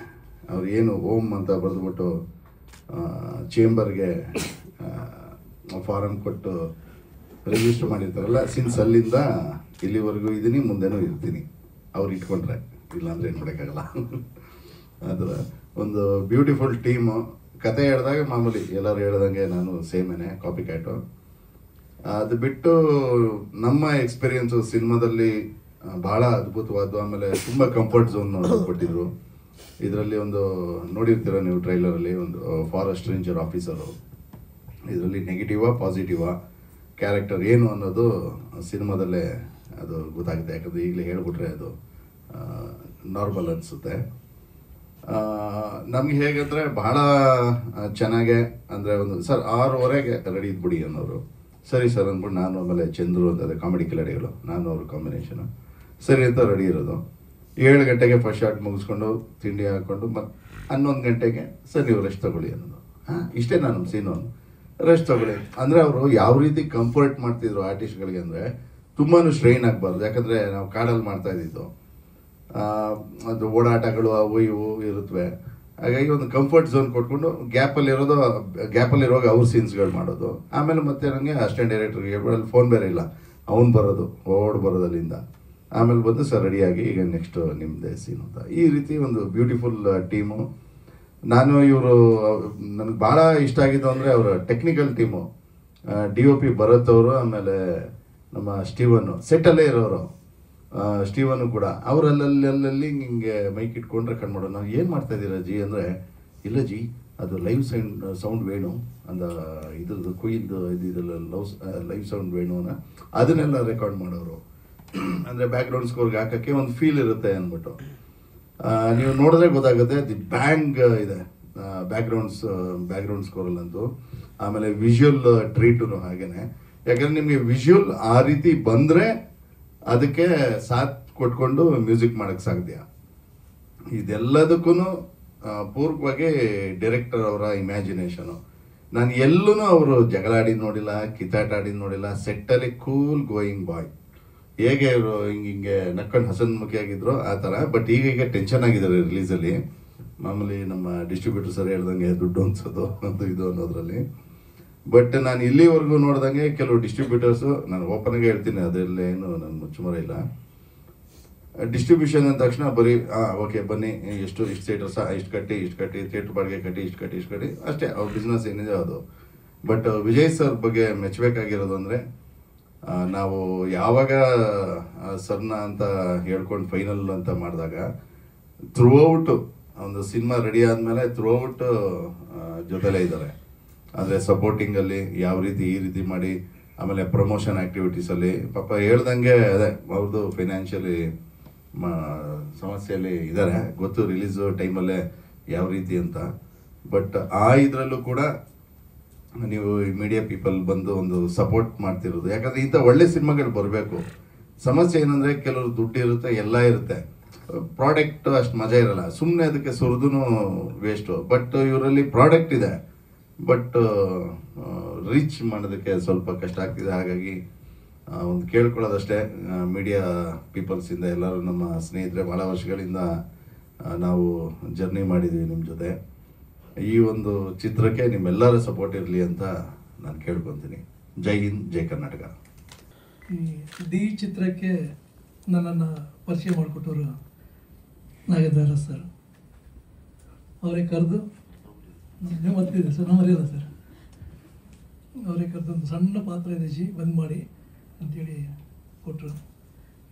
ಅವ್ರು ಏನು ಓಮ್ ಅಂತ ಬರೆದುಬಿಟ್ಟು ಚೇಂಬರ್ಗೆ ಫಾರಮ್ ಕೊಟ್ಟು ರಿಜಿಸ್ಟರ್ ಮಾಡಿರ್ತಾರಲ್ಲ, ಸಿನ್ಸ್ ಅಲ್ಲಿಂದ ಇಲ್ಲಿವರೆಗೂ ಇದ್ದೀನಿ, ಮುಂದೆನೂ ಇರ್ತೀನಿ. ಅವ್ರು ಇಟ್ಕೊಂಡ್ರೆ, ಇಲ್ಲಾಂದರೆ ಏನು ಮಾಡೋಕ್ಕಾಗಲ್ಲ. ಅದರ ಒಂದು ಬ್ಯೂಟಿಫುಲ್ ಟೀಮು. ಕತೆ ಹೇಳಿದಾಗ ಮಾಮೂಲಿ ಎಲ್ಲರೂ ಹೇಳ್ದಂಗೆ ನಾನು ಸೇಮೇನೆ ಕಾಪಿ ಕ್ಯಾಟು. ಅದು ಬಿಟ್ಟು ನಮ್ಮ ಎಕ್ಸ್ಪೀರಿಯನ್ಸು ಸಿನಿಮಾದಲ್ಲಿ ಭಾಳ ಅದ್ಭುತವಾದ್ದು. ಆಮೇಲೆ ತುಂಬ ಕಂಫರ್ಟ್ ಝೋನ್ ಕೊಟ್ಟಿದ್ರು. ಇದರಲ್ಲಿ ಒಂದು ನೋಡಿರ್ತೀರ ನೀವು ಟ್ರೈಲರಲ್ಲಿ, ಒಂದು ಫಾರೆಸ್ಟ್ ರೇಂಜರ್ ಆಫೀಸರು. ಇದರಲ್ಲಿ ನೆಗೆಟಿವಾ ಪಾಸಿಟಿವಾ ಕ್ಯಾರೆಕ್ಟರ್ ಏನು ಅನ್ನೋದು ಸಿನಿಮಾದಲ್ಲೇ ಅದು ಗೊತ್ತಾಗುತ್ತೆ. ಯಾಕಂದರೆ ಈಗಲೇ ಹೇಳ್ಬಿಟ್ರೆ ಅದು ನಾರ್ಮಲ್ ಅನಿಸುತ್ತೆ. ನಮ್ಗೆ ಹೇಗಂದರೆ ಬಹಳ ಚೆನ್ನಾಗೆ ಅಂದರೆ ಒಂದು ಸರ್ 6:15ಗೆ ರೆಡಿ ಇದ್ಬಿಡಿ ಅನ್ನೋರು. ಸರಿ ಸರ್ ಅಂದ್ಬಿಟ್ಟು ನಾನು ಆಮೇಲೆ ಚಂದ್ರು ಅಂತ ಕಾಮಿಡಿ ಕಿಲಾಡಿಗಳು ನಾನು ಅವ್ರ ಕಾಂಬಿನೇಷನು ಸರಿ ಅಂತ ರೆಡಿ ಇರೋದು. 7 ಗಂಟೆಗೆ ಫಸ್ಟ್ ಶಾಟ್ ಮುಗಿಸ್ಕೊಂಡು ತಿಂಡಿ ಹಾಕ್ಕೊಂಡು ಮತ್ತು 11 ಗಂಟೆಗೆ ಸರ್ ನೀವು ರೆಸ್ಟ್ ತಗೊಳ್ಳಿ ಅನ್ನೋದು. ಇಷ್ಟೇ ನಾನು ಸೀನು ರೆಸ್ಟ್ ತಗೊಳ್ಳಿ ಅಂದರೆ ಅವರು ಯಾವ ರೀತಿ ಕಂಫರ್ಟ್ ಮಾಡ್ತಿದ್ರು ಆರ್ಟಿಸ್ಟ್ಗಳಿಗೆ ಅಂದರೆ ತುಂಬಾ ಸ್ಟ್ರೈನ್ ಆಗಬಾರ್ದು. ಯಾಕಂದರೆ ನಾವು ಕಾಡಲ್ಲಿ ಮಾಡ್ತಾ ಇದ್ದಿದ್ದು ಅದು ಓಡಾಟಗಳು ಅವು ಇವು ಇರುತ್ತವೆ. ಹಾಗಾಗಿ ಒಂದು ಕಂಫರ್ಟ್ ಝೋನ್ ಕೊಟ್ಕೊಂಡು ಗ್ಯಾಪಲ್ಲಿರುವಾಗ ಅವ್ರ ಸೀನ್ಸ್ಗಳು ಮಾಡೋದು. ಆಮೇಲೆ ಮತ್ತೆ ನನಗೆ ಅಸಿಸ್ಟೆಂಟ್ ಡೈರೆಕ್ಟರ್ಗೆ ಹೇಳ್ಬಿಡಲ್ಲಿ ಫೋನ್ ಬೇರೆ ಇಲ್ಲ, ಅವ್ನು ಬರೋದು ಬರೋದಲ್ಲಿಂದ ಆಮೇಲೆ ಬಂದು ಸರ್ ರೆಡಿಯಾಗಿ ಈಗ ನೆಕ್ಸ್ಟ್ ನಿಮ್ಮದೇ ಸೀನ್ ಅಂತ. ಈ ರೀತಿ ಒಂದು ಬ್ಯೂಟಿಫುಲ್ ಟೀಮು. ನಾನು ಇವರು ನನಗೆ ಭಾಳ ಇಷ್ಟ ಆಗಿದ್ದು ಅಂದರೆ ಅವರ ಟೆಕ್ನಿಕಲ್ ಟೀಮು, DOP ಭರತ್ ಅವರು, ಆಮೇಲೆ ನಮ್ಮ ಸ್ಟೀವನು ಸೆಟ್ಟಲ್ಲೇ ಇರೋರು, ಸ್ಟೀವನು ಕೂಡ ಅವರಲ್ಲಲ್ಲಿ ಹಿಂಗೆ ಮೈಕ್ ಇಟ್ಕೊಂಡ್ರೆ ಕಂಡು ನಾವು ಏನು ಮಾಡ್ತಾ ಇದ್ದೀರಾ ಜಿ ಅಂದರೆ ಇಲ್ಲ ಜಿ ಅದು ಲೈವ್ ಸೌಂಡ್ ವೇಣು ಅಂದ ಇದ್ರದ್ದು ಕುಯ್ದು ಇದೆಲ್ಲ ಲೈವ್ ಸೌಂಡ್ ವೇಣುನ ಅದನ್ನೆಲ್ಲ ರೆಕಾರ್ಡ್ ಮಾಡೋರು. ಅಂದರೆ ಬ್ಯಾಕ್ಗ್ರೌಂಡ್ ಸ್ಕೋರ್ಗೆ ಹಾಕೋಕ್ಕೆ ಒಂದು ಫೀಲ್ ಇರುತ್ತೆ ಅಂದ್ಬಿಟ್ಟು ನೀವು ನೋಡಿದ್ರೆ ಗೊತ್ತಾಗುತ್ತೆ. ದಿ ಬ್ಯಾಂಗ್ ಇದೆ ಬ್ಯಾಕ್ಗ್ರೌಂಡ್ ಸ್ಕೋರಲ್ಲಂತೂ. ಆಮೇಲೆ ವಿಜುವಲ್ ಟ್ರೀಟು ಹಾಗೇನೆ. ಯಾಕಂದ್ರೆ ನಿಮಗೆ ವಿಜುವಲ್ ಆ ರೀತಿ ಬಂದರೆ ಅದಕ್ಕೆ ಸಾಥ್ ಕೊಟ್ಕೊಂಡು ಮ್ಯೂಸಿಕ್ ಮಾಡೋಕ್ಕೆ ಸಾಧ್ಯ. ಇದೆಲ್ಲದಕ್ಕೂ ಪೂರ್ವವಾಗಿ ಡೈರೆಕ್ಟರ್ ಅವರ ಇಮ್ಯಾಜಿನೇಷನು. ನಾನು ಎಲ್ಲೂ ಅವರು ಜಗಳ ಆಡಿದ್ದು ನೋಡಿಲ್ಲ, ಕಿತ್ತಾಟ ಆಡಿದ್ದು ನೋಡಿಲ್ಲ. ಸೆಟ್ಟಲ್ಲಿ ಕೂಲ್ ಗೋಯಿಂಗ್ ಬಾಯ್. ಹೇಗೆ ಇವರು ಹಿಂಗೆ ನಕ್ಕೊಂಡು ಹಸನ್ಮುಖಿಯಾಗಿದ್ರು ಆ ಥರ. ಬಟ್ ಈಗ ಟೆನ್ಷನ್ ಆಗಿದ್ದಾರೆ ರಿಲೀಸಲ್ಲಿ. ಮಾಮೂಲಿ ನಮ್ಮ ಡಿಸ್ಟ್ರಿಬ್ಯೂಟರ್ ಸರ್ ಹೇಳ್ದಂಗೆ ದುಡ್ಡು ಅನ್ಸೋದು ಅದು ಇದು ಅನ್ನೋದ್ರಲ್ಲಿ. ಬಟ್ ನಾನು ಇಲ್ಲಿವರೆಗೂ ನೋಡ್ದಂಗೆ ಕೆಲವು ಡಿಸ್ಟ್ರಿಬ್ಯೂಟರ್ಸು, ನಾನು ಓಪನ್ ಆಗಿ ಹೇಳ್ತೀನಿ, ಅದೆಲ್ಲ ಏನು ನನ್ನ ಮುಚ್ಚುಮರ ಇಲ್ಲ. ಡಿಸ್ಟ್ರಿಬ್ಯೂಷನ್ ಅಂದ ತಕ್ಷಣ ಬರೀ ಓಕೆ ಬನ್ನಿ ಇಷ್ಟು ಥಿಯೇಟರ್ಸ ಇಷ್ಟು ಕಟ್ಟಿ ಥಿಯೇಟರ್ ಬಾಡಿಗೆ ಕಟ್ಟಿ ಇಷ್ಟು ಕಟ್ಟಿ ಅಷ್ಟೇ ಅವ್ರ ಬಿಸ್ನೆಸ್ ಏನಿದೆ ಅದು. ಬಟ್ ವಿಜಯ್ ಸರ್ ಬಗ್ಗೆ ಮೆಚ್ಚಬೇಕಾಗಿರೋದು ಅಂದರೆ ನಾವು ಯಾವಾಗ ಸರ್ನ ಅಂತ ಹೇಳ್ಕೊಂಡು ಫೈನಲ್ ಅಂತ ಮಾಡಿದಾಗ ಥ್ರೂಔಟ್ ಒಂದು ಸಿನಿಮಾ ರೆಡಿ ಆದಮೇಲೆ ಥ್ರೂಔಟ್ ಜೊತೆಲೇ ಇದ್ದಾರೆ. ಅಂದರೆ ಸಪೋರ್ಟಿಂಗಲ್ಲಿ ಯಾವ ರೀತಿ ಈ ರೀತಿ ಮಾಡಿ, ಆಮೇಲೆ ಪ್ರಮೋಷನ್ ಆ್ಯಕ್ಟಿವಿಟೀಸಲ್ಲಿ ಪಾಪ ಹೇಳ್ದಂಗೆ ಅದೇ ಅವ್ರದ್ದು ಫೈನಾನ್ಷಿಯಲಿ ಸಮಸ್ಯೆಯಲ್ಲಿ ಇದ್ದಾರೆ, ಗೊತ್ತು ರಿಲೀಸು ಟೈಮಲ್ಲೇ ಯಾವ ರೀತಿ ಅಂತ. ಬಟ್ ಇದರಲ್ಲೂ ಕೂಡ ನೀವು ಮೀಡಿಯಾ ಪೀಪಲ್ ಬಂದು ಒಂದು ಸಪೋರ್ಟ್ ಮಾಡ್ತಿರೋದು. ಯಾಕಂದರೆ ಇಂಥ ಒಳ್ಳೆ ಸಿನಿಮಾಗಳು ಬರಬೇಕು. ಸಮಸ್ಯೆ ಏನಂದರೆ ಕೆಲವರು ದುಡ್ಡು ಇರುತ್ತೆ, ಎಲ್ಲ ಇರುತ್ತೆ, ಪ್ರಾಡಕ್ಟ್ ಅಷ್ಟು ಮಜಾ ಇರಲ್ಲ, ಸುಮ್ಮನೆ ಅದಕ್ಕೆ ಸುರಿದು ವೇಸ್ಟು. ಬಟ್ ಇವರಲ್ಲಿ ಪ್ರಾಡಕ್ಟ್ ಇದೆ, ಬಟ್ ರೀಚ್ ಮಾಡೋದಕ್ಕೆ ಸ್ವಲ್ಪ ಕಷ್ಟ ಆಗ್ತಿದೆ. ಹಾಗಾಗಿ ಒಂದು ಕೇಳ್ಕೊಳ್ಳೋದಷ್ಟೇ ಮೀಡಿಯಾ ಪೀಪಲ್ಸಿಂದ, ಎಲ್ಲರೂ ನಮ್ಮ ಸ್ನೇಹಿತರೆ ಭಾಳ ವರ್ಷಗಳಿಂದ ನಾವು ಜರ್ನಿ ಮಾಡಿದ್ದೀವಿ ನಿಮ್ಮ ಜೊತೆ. ಈ ಒಂದು ಚಿತ್ರಕ್ಕೆ ನಿಮ್ಮೆಲ್ಲರ ಸಪೋರ್ಟ್ ಇರಲಿ ಅಂತ ನಾನು ಕೇಳ್ಕೊತೀನಿ. ಜೈ ಹಿಂದ್, ಜೈ ಕರ್ನಾಟಕ. ಈ ಚಿತ್ರಕ್ಕೆ ನನ್ನನ್ನು ಪರಿಚಯ ಮಾಡಿಕೊಟ್ಟವರು ನಾಗೇಂದ್ರ ಸರ್. ಅವರೇ ಕರೆದು ನೀವು ಮತ್ತಿದೆ ಸರ್, ನಾವು ಮರೆಯೋಲ್ಲ ಸರ್, ಅವರೇ ಕರೆದು ಒಂದು ಸಣ್ಣ ಪಾತ್ರ ಇದೆ ಜಿ ಬಂದ್ ಮಾಡಿ ಅಂಥೇಳಿ ಕೊಟ್ಟರು.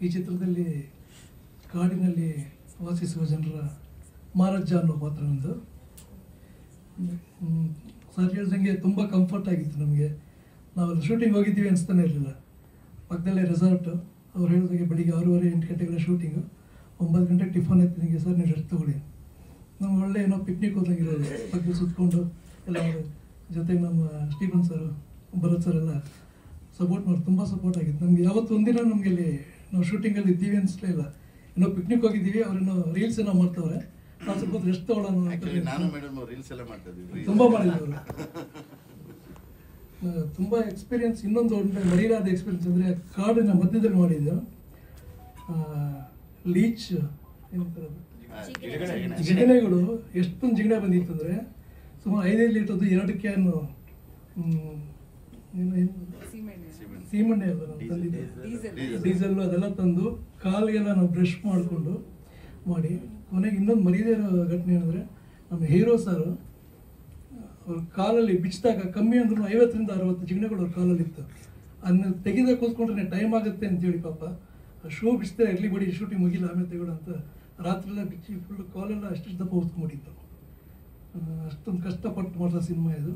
ಈ ಚಿತ್ರದಲ್ಲಿ ಕಾಡಿನಲ್ಲಿ ವಾಸಿಸುವ ಜನರ ಮಹಾರಾಜ ಅನ್ನೋ ಪಾತ್ರ ಒಂದು ಸರ್ ಹೇಳ್ದಂಗೆ ತುಂಬ ಕಂಫರ್ಟ್ ಆಗಿತ್ತು ನಮಗೆ. ನಾವೆಲ್ಲ ಶೂಟಿಂಗ್ ಹೋಗಿದ್ದೀವಿ ಅನಿಸ್ತಾನೆ ಇರಲಿಲ್ಲ. ಪಕ್ಕದಲ್ಲೇ ರೆಸಾರ್ಟು. ಅವ್ರು ಹೇಳಿದಾಗೆ ಬೆಳಿಗ್ಗೆ 6:30 8 ಗಂಟೆಗಳ ಶೂಟಿಂಗು, 9 ಗಂಟೆಗೆ ಟಿಫನ್ ಎತ್ತಿದಂಗೆ ಸರ್ ನೀವು ರೆಸ್ಟ್ ತೊಗೊಳ್ಳಿ. ನಮ್ಗೆ ಒಳ್ಳೆ ಏನೋ ಪಿಕ್ನಿಕ್ ಹೋದಂಗಿರೋದು, ಪಕ್ಕದಲ್ಲಿ ಸುತ್ಕೊಂಡು ಎಲ್ಲ ಜೊತೆಗೆ ನಮ್ಮ ಸ್ಟೀಫನ್ ಸರು, ಭರತ್ ಸರ್ ಎಲ್ಲ ಸಪೋರ್ಟ್ ಮಾಡಿ ತುಂಬ ಸಪೋರ್ಟ್ ಆಗಿತ್ತು ನಮಗೆ. ಯಾವತ್ತು ಒಂದಿನ ನಮಗೆ ಇಲ್ಲಿ ನಾವು ಶೂಟಿಂಗಲ್ಲಿ ಇದ್ದೀವಿ ಅನಿಸ್ಲೇ ಇಲ್ಲ. ಏನೋ ಪಿಕ್ನಿಕ್ ಹೋಗಿದ್ದೀವಿ, ಅವ್ರೇನೋ ರೀಲ್ಸ್ ಏನೋ ಮಾಡ್ತಾವ್ರೆ, ನಾವು ಸ್ವಲ್ಪ ರೆಸ್ಟ್ ತೊಗೊಳ್ಳೋಣ ತುಂಬ ಮಾಡಿದ್ರು. ತುಂಬ ಎಕ್ಸ್ಪೀರಿಯನ್ಸ್. ಇನ್ನೊಂದು ಮರೀಲಾದ ಎಕ್ಸ್ಪೀರಿಯನ್ಸ್ ಅಂದರೆ ಕಾಡಿನ ಮಧ್ಯದಲ್ಲಿ ಮಾಡಿದ್ದು ಲೀಚ್ ಏನಂತಾರೆ ಜಿಗಣೆಗಳು. ಎಷ್ಟೊಂದು ಜಿಗಣೆ ಬಂದಿತ್ತು ಅಂದರೆ ಸುಮಾರು 5 ಲೀಟರ್ದು 2 ಕ್ಯಾನು ಸೀಮೆಣ್ಣೆ ಎಲ್ಲ ನಾವು ತಂದಿದ್ದು, ಡೀಸೆಲ್ಲು ಅದೆಲ್ಲ ತಂದು ಕಾಲಿಗೆಲ್ಲ ನಾವು ಬ್ರಷ್ ಮಾಡಿಕೊಂಡು ಮಾಡಿ. ಕೊನೆಗೆ ಇನ್ನೊಂದು ಮರೀದೇ ಇರೋ ಘಟನೆ ಅಂದರೆ ನಮ್ಮ ಹೀರೋ ಸರ್ ಅವ್ರ ಕಾಲಲ್ಲಿ ಬಿಚ್ಚಿದಾಗ ಕಮ್ಮಿ ಅಂದ್ರೂ 50 ರಿಂದ 60 ಜಿಗಣೆಗಳು ಅವ್ರ ಕಾಲಲ್ಲಿತ್ತು. ಅದನ್ನ ತೆಗೆದ ಕೂತ್ಕೊಂಡ್ರೆ ಟೈಮ್ ಆಗುತ್ತೆ ಅಂತೇಳಿ ಪಾಪ ಶೂ ಬಿಚ್ತಾರೆ, ಇರಲಿ ಬಿಡಿ ಶೂಟಿಂಗ್ ಮುಗಿಲ್ಲ ಆಮೇಲೆ ತೆಗೊಳ್ಳು ಅಂತ ರಾತ್ರಿಯೆಲ್ಲ ಬಿಚ್ಚಿ ಫುಲ್ ಕಾಲೆಲ್ಲ ಅಷ್ಟು ದಪ್ಪ ಹೊತ್ಕೊಂಡ್ಬಿಟ್ಟಿತ್ತು. ಅಷ್ಟೊಂದು ಕಷ್ಟಪಟ್ಟು ಮಾಡಿರೋ ಸಿನಿಮಾ ಇದು.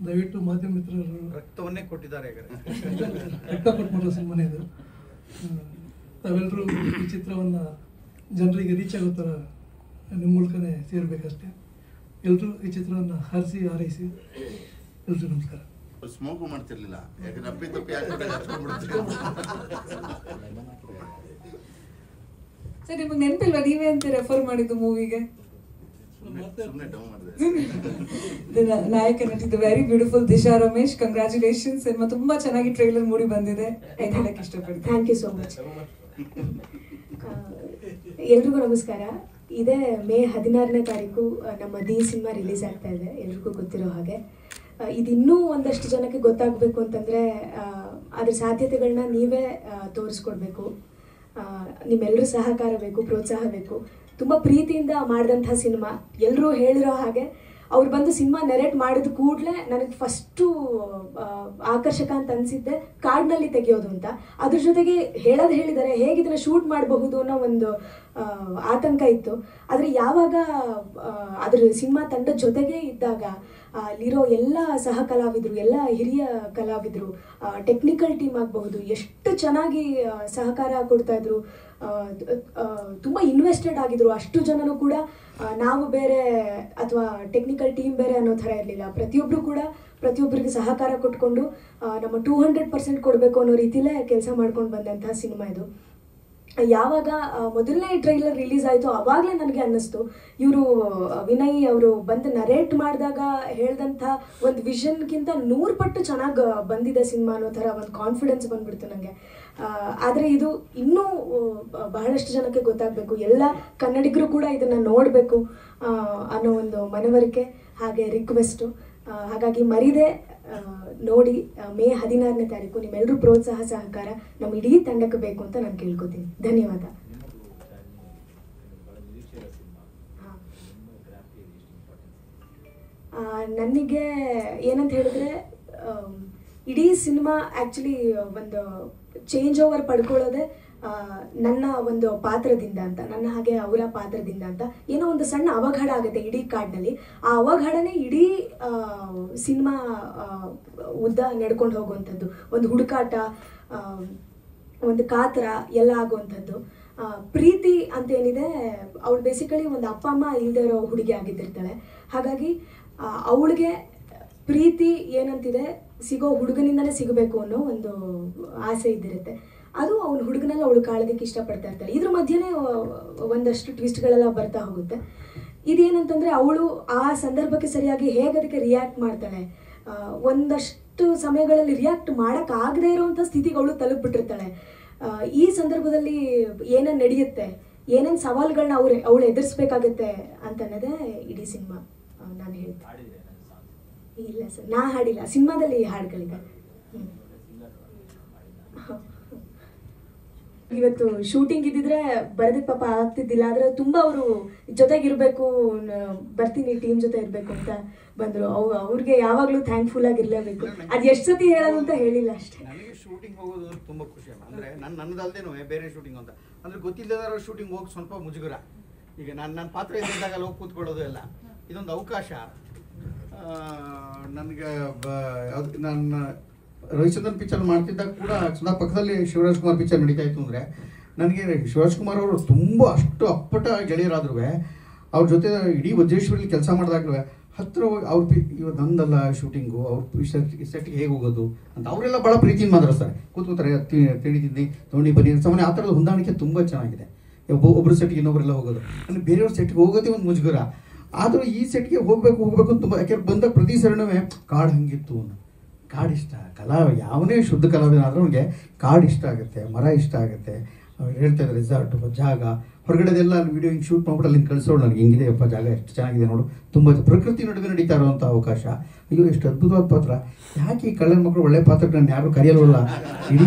ದಯವಿಟ್ಟು ಮಾಧ್ಯಮ ಮಿತ್ರರು ರಕ್ತವನ್ನೇ ಕೊಟ್ಟಿದ್ದಾರೆ ರಕ್ತ ಕೊಟ್ಟು ಮಾಡೋ ಸಿನಿಮಾನೇ ಇದು. ತಾವೆಲ್ಲರೂ ಈ ಚಿತ್ರವನ್ನು ಜನರಿಗೆ ರೀಚ್ ಆಗೋ ಥರ ನಿಮ್ಮ ಮೂಲಕನೇ ಸೇರಬೇಕಷ್ಟೇ. ಎಲ್ಲರೂ ಈ ಚಿತ್ರವನ್ನು ಹರಿಸಿ ಹಾರೈಸಿ. ಎಲ್ರಿಗೂ ನಮಸ್ಕಾರ. ಸ್ಮೋಕು ಮಾಡ್ತಿರ್ಲಿಲ್ಲ, ಯಾಕಂದ್ರೆ ಅಪ್ಪಿ ತಪ್ಪಿ ಸರ್ ನಿಮಗೆ ನೆನಪಿಲ್ವಾ ನೀವೇ ಅಂತ ರೆಫರ್ ಮಾಡಿದ್ದು ಮೂವಿಗೆ? ನಾಯಕ ನಟಿದ್ದು very beautiful Disha Ramesh, congratulations. Cinema ತುಂಬಾ ಚೆನ್ನಾಗಿ ಟ್ರೈಲರ್ ಮೂಡಿ ಬಂದಿದೆ. ಏನ್ ಹೇಳಕ್ ಇಷ್ಟಪಡ್ತೀನಿ? Thank you so much. ಎಲ್ರಿಗೂ ನಮಸ್ಕಾರ. ಇದೇ ಮೇ 16ನೇ ತಾರೀಕು ನಮ್ಮ ದಿ ಸಿನಿಮಾ ರಿಲೀಸ್ ಆಗ್ತಾ ಇದೆ, ಎಲ್ರಿಗೂ ಗೊತ್ತಿರೋ ಹಾಗೆ. ಇದಿನ್ನೂ ಒಂದಷ್ಟು ಜನಕ್ಕೆ ಗೊತ್ತಾಗಬೇಕು ಅಂತಂದರೆ ಅದ್ರ ಸಾಧ್ಯತೆಗಳನ್ನ ನೀವೇ ತೋರಿಸ್ಕೊಡ್ಬೇಕು. ನಿಮ್ಮೆಲ್ಲರೂ ಸಹಕಾರ ಬೇಕು, ಪ್ರೋತ್ಸಾಹ ಬೇಕು. ತುಂಬ ಪ್ರೀತಿಯಿಂದ ಮಾಡಿದಂಥ ಸಿನಿಮಾ. ಎಲ್ಲರೂ ಹೇಳಿರೋ ಹಾಗೆ ಅವ್ರು ಬಂದು ಸಿನಿಮಾ ನೆರೇಟ್ ಮಾಡಿದ ಕೂಡಲೇ ನನಗೆ ಫಸ್ಟು ಆಕರ್ಷಕ ಅಂತ ಅನಿಸಿದ್ದೆ ಕಾಡಿನಲ್ಲಿ ತೆಗೆಯೋದು ಅಂತ. ಅದ್ರ ಜೊತೆಗೆ ಹೇಳಿದ್ದಾರೆ ಹೇಗೆ ಇದನ್ನು ಶೂಟ್ ಮಾಡಬಹುದು ಅನ್ನೋ ಒಂದು ಆತಂಕ ಇತ್ತು. ಆದರೆ ಯಾವಾಗ ಅದ್ರ ಸಿನಿಮಾ ತಂಡದ ಜೊತೆಗೆ ಇದ್ದಾಗ ಅಲ್ಲಿರೋ ಎಲ್ಲ ಸಹ ಕಲಾವಿದರು, ಎಲ್ಲ ಹಿರಿಯ ಕಲಾವಿದರು, ಟೆಕ್ನಿಕಲ್ ಟೀಮ್ ಆಗಬಹುದು, ಎಷ್ಟು ಚೆನ್ನಾಗಿ ಸಹಕಾರ ಕೊಡ್ತಾಯಿದ್ರು. ತುಂಬ ಇನ್ವೆಸ್ಟೆಡ್ ಆಗಿದ್ರು. ಅಷ್ಟು ಜನನೂ ಕೂಡ ನಾವು ಬೇರೆ ಅಥವಾ ಟೆಕ್ನಿಕಲ್ ಟೀಮ್ ಬೇರೆ ಅನ್ನೋ ಥರ ಇರಲಿಲ್ಲ. ಪ್ರತಿಯೊಬ್ಬರಿಗೆ ಸಹಕಾರ ಕೊಟ್ಕೊಂಡು ನಮ್ಮ 200% ಕೊಡಬೇಕು ಅನ್ನೋ ರೀತಿಲೇ ಕೆಲಸ ಮಾಡ್ಕೊಂಡು ಬಂದಂತಹ ಸಿನಿಮಾ ಇದು. ಯಾವಾಗ ಮೊದಲನೇ ಟ್ರೈಲರ್ ರಿಲೀಸ್ ಆಯಿತು ಆವಾಗಲೇ ನನಗೆ ಅನ್ನಿಸ್ತು ಇವರು ವಿನಯ್ ಅವರು ಬಂದು ನರೇಟ್ ಮಾಡಿದಾಗ ಹೇಳ್ದಂಥ ಒಂದು ವಿಷನ್ಗಿಂತ 100 ಪಟ್ಟು ಚೆನ್ನಾಗಿ ಬಂದಿದೆ ಸಿನಿಮಾ ಅನ್ನೋ ಥರ ಒಂದು ಕಾನ್ಫಿಡೆನ್ಸ್ ಬಂದ್ಬಿಡ್ತು ನನಗೆ. ಆದರೆ ಇದು ಇನ್ನೂ ಬಹಳಷ್ಟು ಜನಕ್ಕೆ ಗೊತ್ತಾಗಬೇಕು, ಎಲ್ಲ ಕನ್ನಡಿಗರು ಕೂಡ ಇದನ್ನು ನೋಡಬೇಕು ಅನ್ನೋ ಒಂದು ಮನವರಿಕೆ ಹಾಗೆ ರಿಕ್ವೆಸ್ಟು. ಹಾಗಾಗಿ ಮರಿದೆ ನೋಡಿ ಮೇ 16ನೇ ತಾರೀಕು ನಿಮ್ಮೆಲ್ಲರೂ ಪ್ರೋತ್ಸಾಹ ಸಹಕಾರ ನಮ್ಮ ಇಡೀ ತಂಡಕ್ಕೆ ಬೇಕು ಅಂತ ನಾನು ಕೇಳ್ಕೊತೀನಿ. ಧನ್ಯವಾದ. ನನಗೆ ಏನಂತ ಹೇಳಿದ್ರೆ ಇಡೀ ಸಿನಿಮಾ ಆ್ಯಕ್ಚುಲಿ ಒಂದು ಚೇಂಜ್ ಓವರ್ ಪಡ್ಕೊಳ್ಳೋದೆ ನನ್ನ ಒಂದು ಪಾತ್ರದಿಂದ ಅಂತ, ನನ್ನ ಹಾಗೆ ಅವರ ಪಾತ್ರದಿಂದ ಅಂತ. ಏನೋ ಒಂದು ಸಣ್ಣ ಅವಘಡ ಆಗುತ್ತೆ ಇಡೀ ಕಾಡಿನಲ್ಲಿ. ಆ ಅವಘಡನೇ ಇಡೀ ಸಿನಿಮಾ ಉದ್ದ ನಡ್ಕೊಂಡು ಹೋಗುವಂಥದ್ದು, ಒಂದು ಹುಡುಕಾಟ, ಒಂದು ಕಾತರ ಎಲ್ಲ ಆಗುವಂಥದ್ದು. ಪ್ರೀತಿ ಅಂತೇನಿದೆ, ಅವಳು ಬೇಸಿಕಲಿ ಒಂದು ಅಪ್ಪ ಅಮ್ಮ ಇಲ್ಲದೆ ಇರೋ ಹುಡುಗಿ ಆಗಿದ್ದಿರ್ತಾಳೆ. ಹಾಗಾಗಿ ಅವಳಿಗೆ ಪ್ರೀತಿ ಏನಂತಿದೆ ಸಿಗೋ ಹುಡುಗನಿಂದಲೇ ಸಿಗಬೇಕು ಅನ್ನೋ ಒಂದು ಆಸೆ ಇದ್ದಿರುತ್ತೆ. ಅದು ಅವನ ಹುಡುಗನೆಲ್ಲ ಅವಳು ಕಾಳೋದಕ್ಕೆ ಇಷ್ಟಪಡ್ತಾ ಇರ್ತಾಳೆ. ಇದ್ರ ಮಧ್ಯೆನೇ ಒಂದಷ್ಟು ಟ್ವಿಸ್ಟ್ಗಳೆಲ್ಲ ಬರ್ತಾ ಹೋಗುತ್ತೆ. ಇದೇನಂತಂದರೆ ಅವಳು ಆ ಸಂದರ್ಭಕ್ಕೆ ಸರಿಯಾಗಿ ಹೇಗೆ ಅದಕ್ಕೆ ರಿಯಾಕ್ಟ್ ಮಾಡ್ತಾಳೆ, ಒಂದಷ್ಟು ಸಮಯಗಳಲ್ಲಿ ರಿಯಾಕ್ಟ್ ಮಾಡೋಕ್ಕಾಗದೇ ಇರೋವಂಥ ಸ್ಥಿತಿಗೆ ಅವಳು ತಲುಪಿಬಿಟ್ಟಿರ್ತಾಳೆ. ಈ ಸಂದರ್ಭದಲ್ಲಿ ಏನೇನು ನಡೆಯುತ್ತೆ, ಏನೇನು ಸವಾಲುಗಳನ್ನ ಅವಳು ಎದುರಿಸ್ಬೇಕಾಗತ್ತೆ ಅಂತನ್ನೋದೇ ಇಡೀ ಸಿನಿಮಾ. ನಾನು ಹೇಳ್ತೀನಿ. ಇಲ್ಲ ಸರ್, ನಾ ಹಾಡಿಲ್ಲ, ಸಿನಿಮಾದಲ್ಲಿ ಹಾಡುಗಳಿದೆ. ಇವತ್ತು ಶೂಟಿಂಗ್ ಇದ್ದಿದ್ರೆ ಬರೋದಕ್ಕೆ ಪಾಪ ಆಗ್ತಿದ್ದಿಲ್ಲ. ಆದರೆ ತುಂಬ ಅವರು ಜೊತೆಗಿರಬೇಕು, ಬರ್ತೀನಿ ಟೀಮ್ ಜೊತೆ ಇರಬೇಕು ಅಂತ ಬಂದರು. ಅವ್ರಿಗೆ ಯಾವಾಗಲೂ ಥ್ಯಾಂಕ್ಫುಲ್ ಆಗಿರಲೇಬೇಕು. ಅದು ಎಷ್ಟು ಸತಿ ಹೇಳೋದು ಅಂತ ಹೇಳಿಲ್ಲ ಅಷ್ಟೇ. ನನಗೆ ಶೂಟಿಂಗ್ ಹೋಗೋದು ತುಂಬ ಖುಷಿ ಅಲ್ಲ. ಅಂದರೆ ನನ್ನದಲ್ದೇನೋ ಬೇರೆ ಶೂಟಿಂಗ್ ಅಂತ ಅಂದರೆ ಗೊತ್ತಿಲ್ಲದಾರೋ ಶೂಟಿಂಗ್ ಹೋಗಿ ಸ್ವಲ್ಪ ಮುಜುಗರ. ಈಗ ನನ್ನ ಪಾತ್ರ ಇದ್ದಾಗ ಅಲ್ಲಿ ಹೋಗಿ ಕೂತ್ಕೊಳ್ಳೋದು ಎಲ್ಲ ಇದೊಂದು ಅವಕಾಶ ನನಗೆ. ನನ್ನ ರವಿಚಂದ್ರನ್ ಪಿಕ್ಚರ್ ಮಾಡ್ತಿದ್ದಾಗ ಕೂಡ ಸದಾ ಪಕ್ಕದಲ್ಲಿ ಶಿವರಾಜ್ ಕುಮಾರ್ ಪಿಕ್ಚರ್ ನಡೀತಾ ಇತ್ತು. ಅಂದರೆ ನನಗೆ ಶಿವರಾಜ್ ಕುಮಾರ್ ಅವರು ತುಂಬ ಅಷ್ಟು ಅಪ್ಪಟ ಗೆಳೆಯರಾದ್ರೂ ಅವ್ರ ಜೊತೆ ಇಡೀ ವಜ್ರೇಶ್ವರಲ್ಲಿ ಕೆಲಸ ಮಾಡಿದಾಗಲೂ ಹತ್ತಿರ ಹೋಗಿ ಇವಾಗ ನಂದಲ್ಲ ಶೂಟಿಂಗು, ಅವ್ರ ಸೆಟ್ಗೆ ಹೇಗೆ ಹೋಗೋದು ಅಂತ ಅವರೆಲ್ಲ ಭಾಳ ಪ್ರೀತಿಯಿಂದ ಮಾತಾಡ್ತಾರೆ. ಕೂತ್ಕೋತಾರೆ, ತಿಂಡಿ ತಿಂದು ತೊಗೊಂಡು ಬನ್ನಿ ಸಾಮಾನ್ಯ ಆ ಥರದ ಹೊಂದಾಣಿಕೆ ತುಂಬ ಚೆನ್ನಾಗಿದೆ. ಒಬ್ಬರು ಸೆಟ್ಗೆ ಇನ್ನೊಬ್ಬರೆಲ್ಲ ಹೋಗೋದು, ಅಂದರೆ ಬೇರೆಯವ್ರ ಸೆಟ್ಗೆ ಹೋಗೋದೇ ಒಂದು ಮುಜುಗರ. ಆದರೂ ಈ ಸೆಟ್ಗೆ ಹೋಗಬೇಕು ಅಂತ ತುಂಬ, ಯಾಕೆಂದ್ರೆ ಬಂದಾಗ ಪ್ರತಿ ಸರಣವೇ ಕಾಡು ಹಂಗಿತ್ತು, ಕಾಡು ಇಷ್ಟ. ಯಾವನೇ ಶುದ್ಧ ಕಲಾವಿದ ಆದರೂ ಅವನಿಗೆ ಕಾಡು ಇಷ್ಟ ಆಗುತ್ತೆ, ಮರ ಇಷ್ಟ ಆಗುತ್ತೆ. ಅವ್ರು ಹೇಳ್ತಾ ಇದ್ದಾರೆ ರೆಸಾರ್ಟ್ ಜಾಗ ಹೊರಗಡೆದೆಲ್ಲ ವೀಡಿಯೋ ಹಿಂಗೆ ಶೂಟ್ ಮಾಡ್ಬಿಟ್ಟು ಅಲ್ಲಿಂದ ಕಳಿಸೋಳು. ನನಗೆ ಹಿಂಗಿದೆಯಪ್ಪ ಜಾಗ, ಎಷ್ಟು ಚೆನ್ನಾಗಿದೆ ನೋಡು, ತುಂಬ ಪ್ರಕೃತಿ ನಡುವೆ ನಡೀತಾ ಇರೋವಂಥ ಅವಕಾಶ. ಅಯ್ಯೋ ಎಷ್ಟು ಅದ್ಭುತವಾದ ಪಾತ್ರ. ಯಾಕೆ ಈ ಕಳ್ಳನ ಮಕ್ಕಳು ಒಳ್ಳೆ ಪಾತ್ರಕ್ಕೆ ನಾನು ಯಾರು ಕರೆಯಲ್ವಲ್ಲ.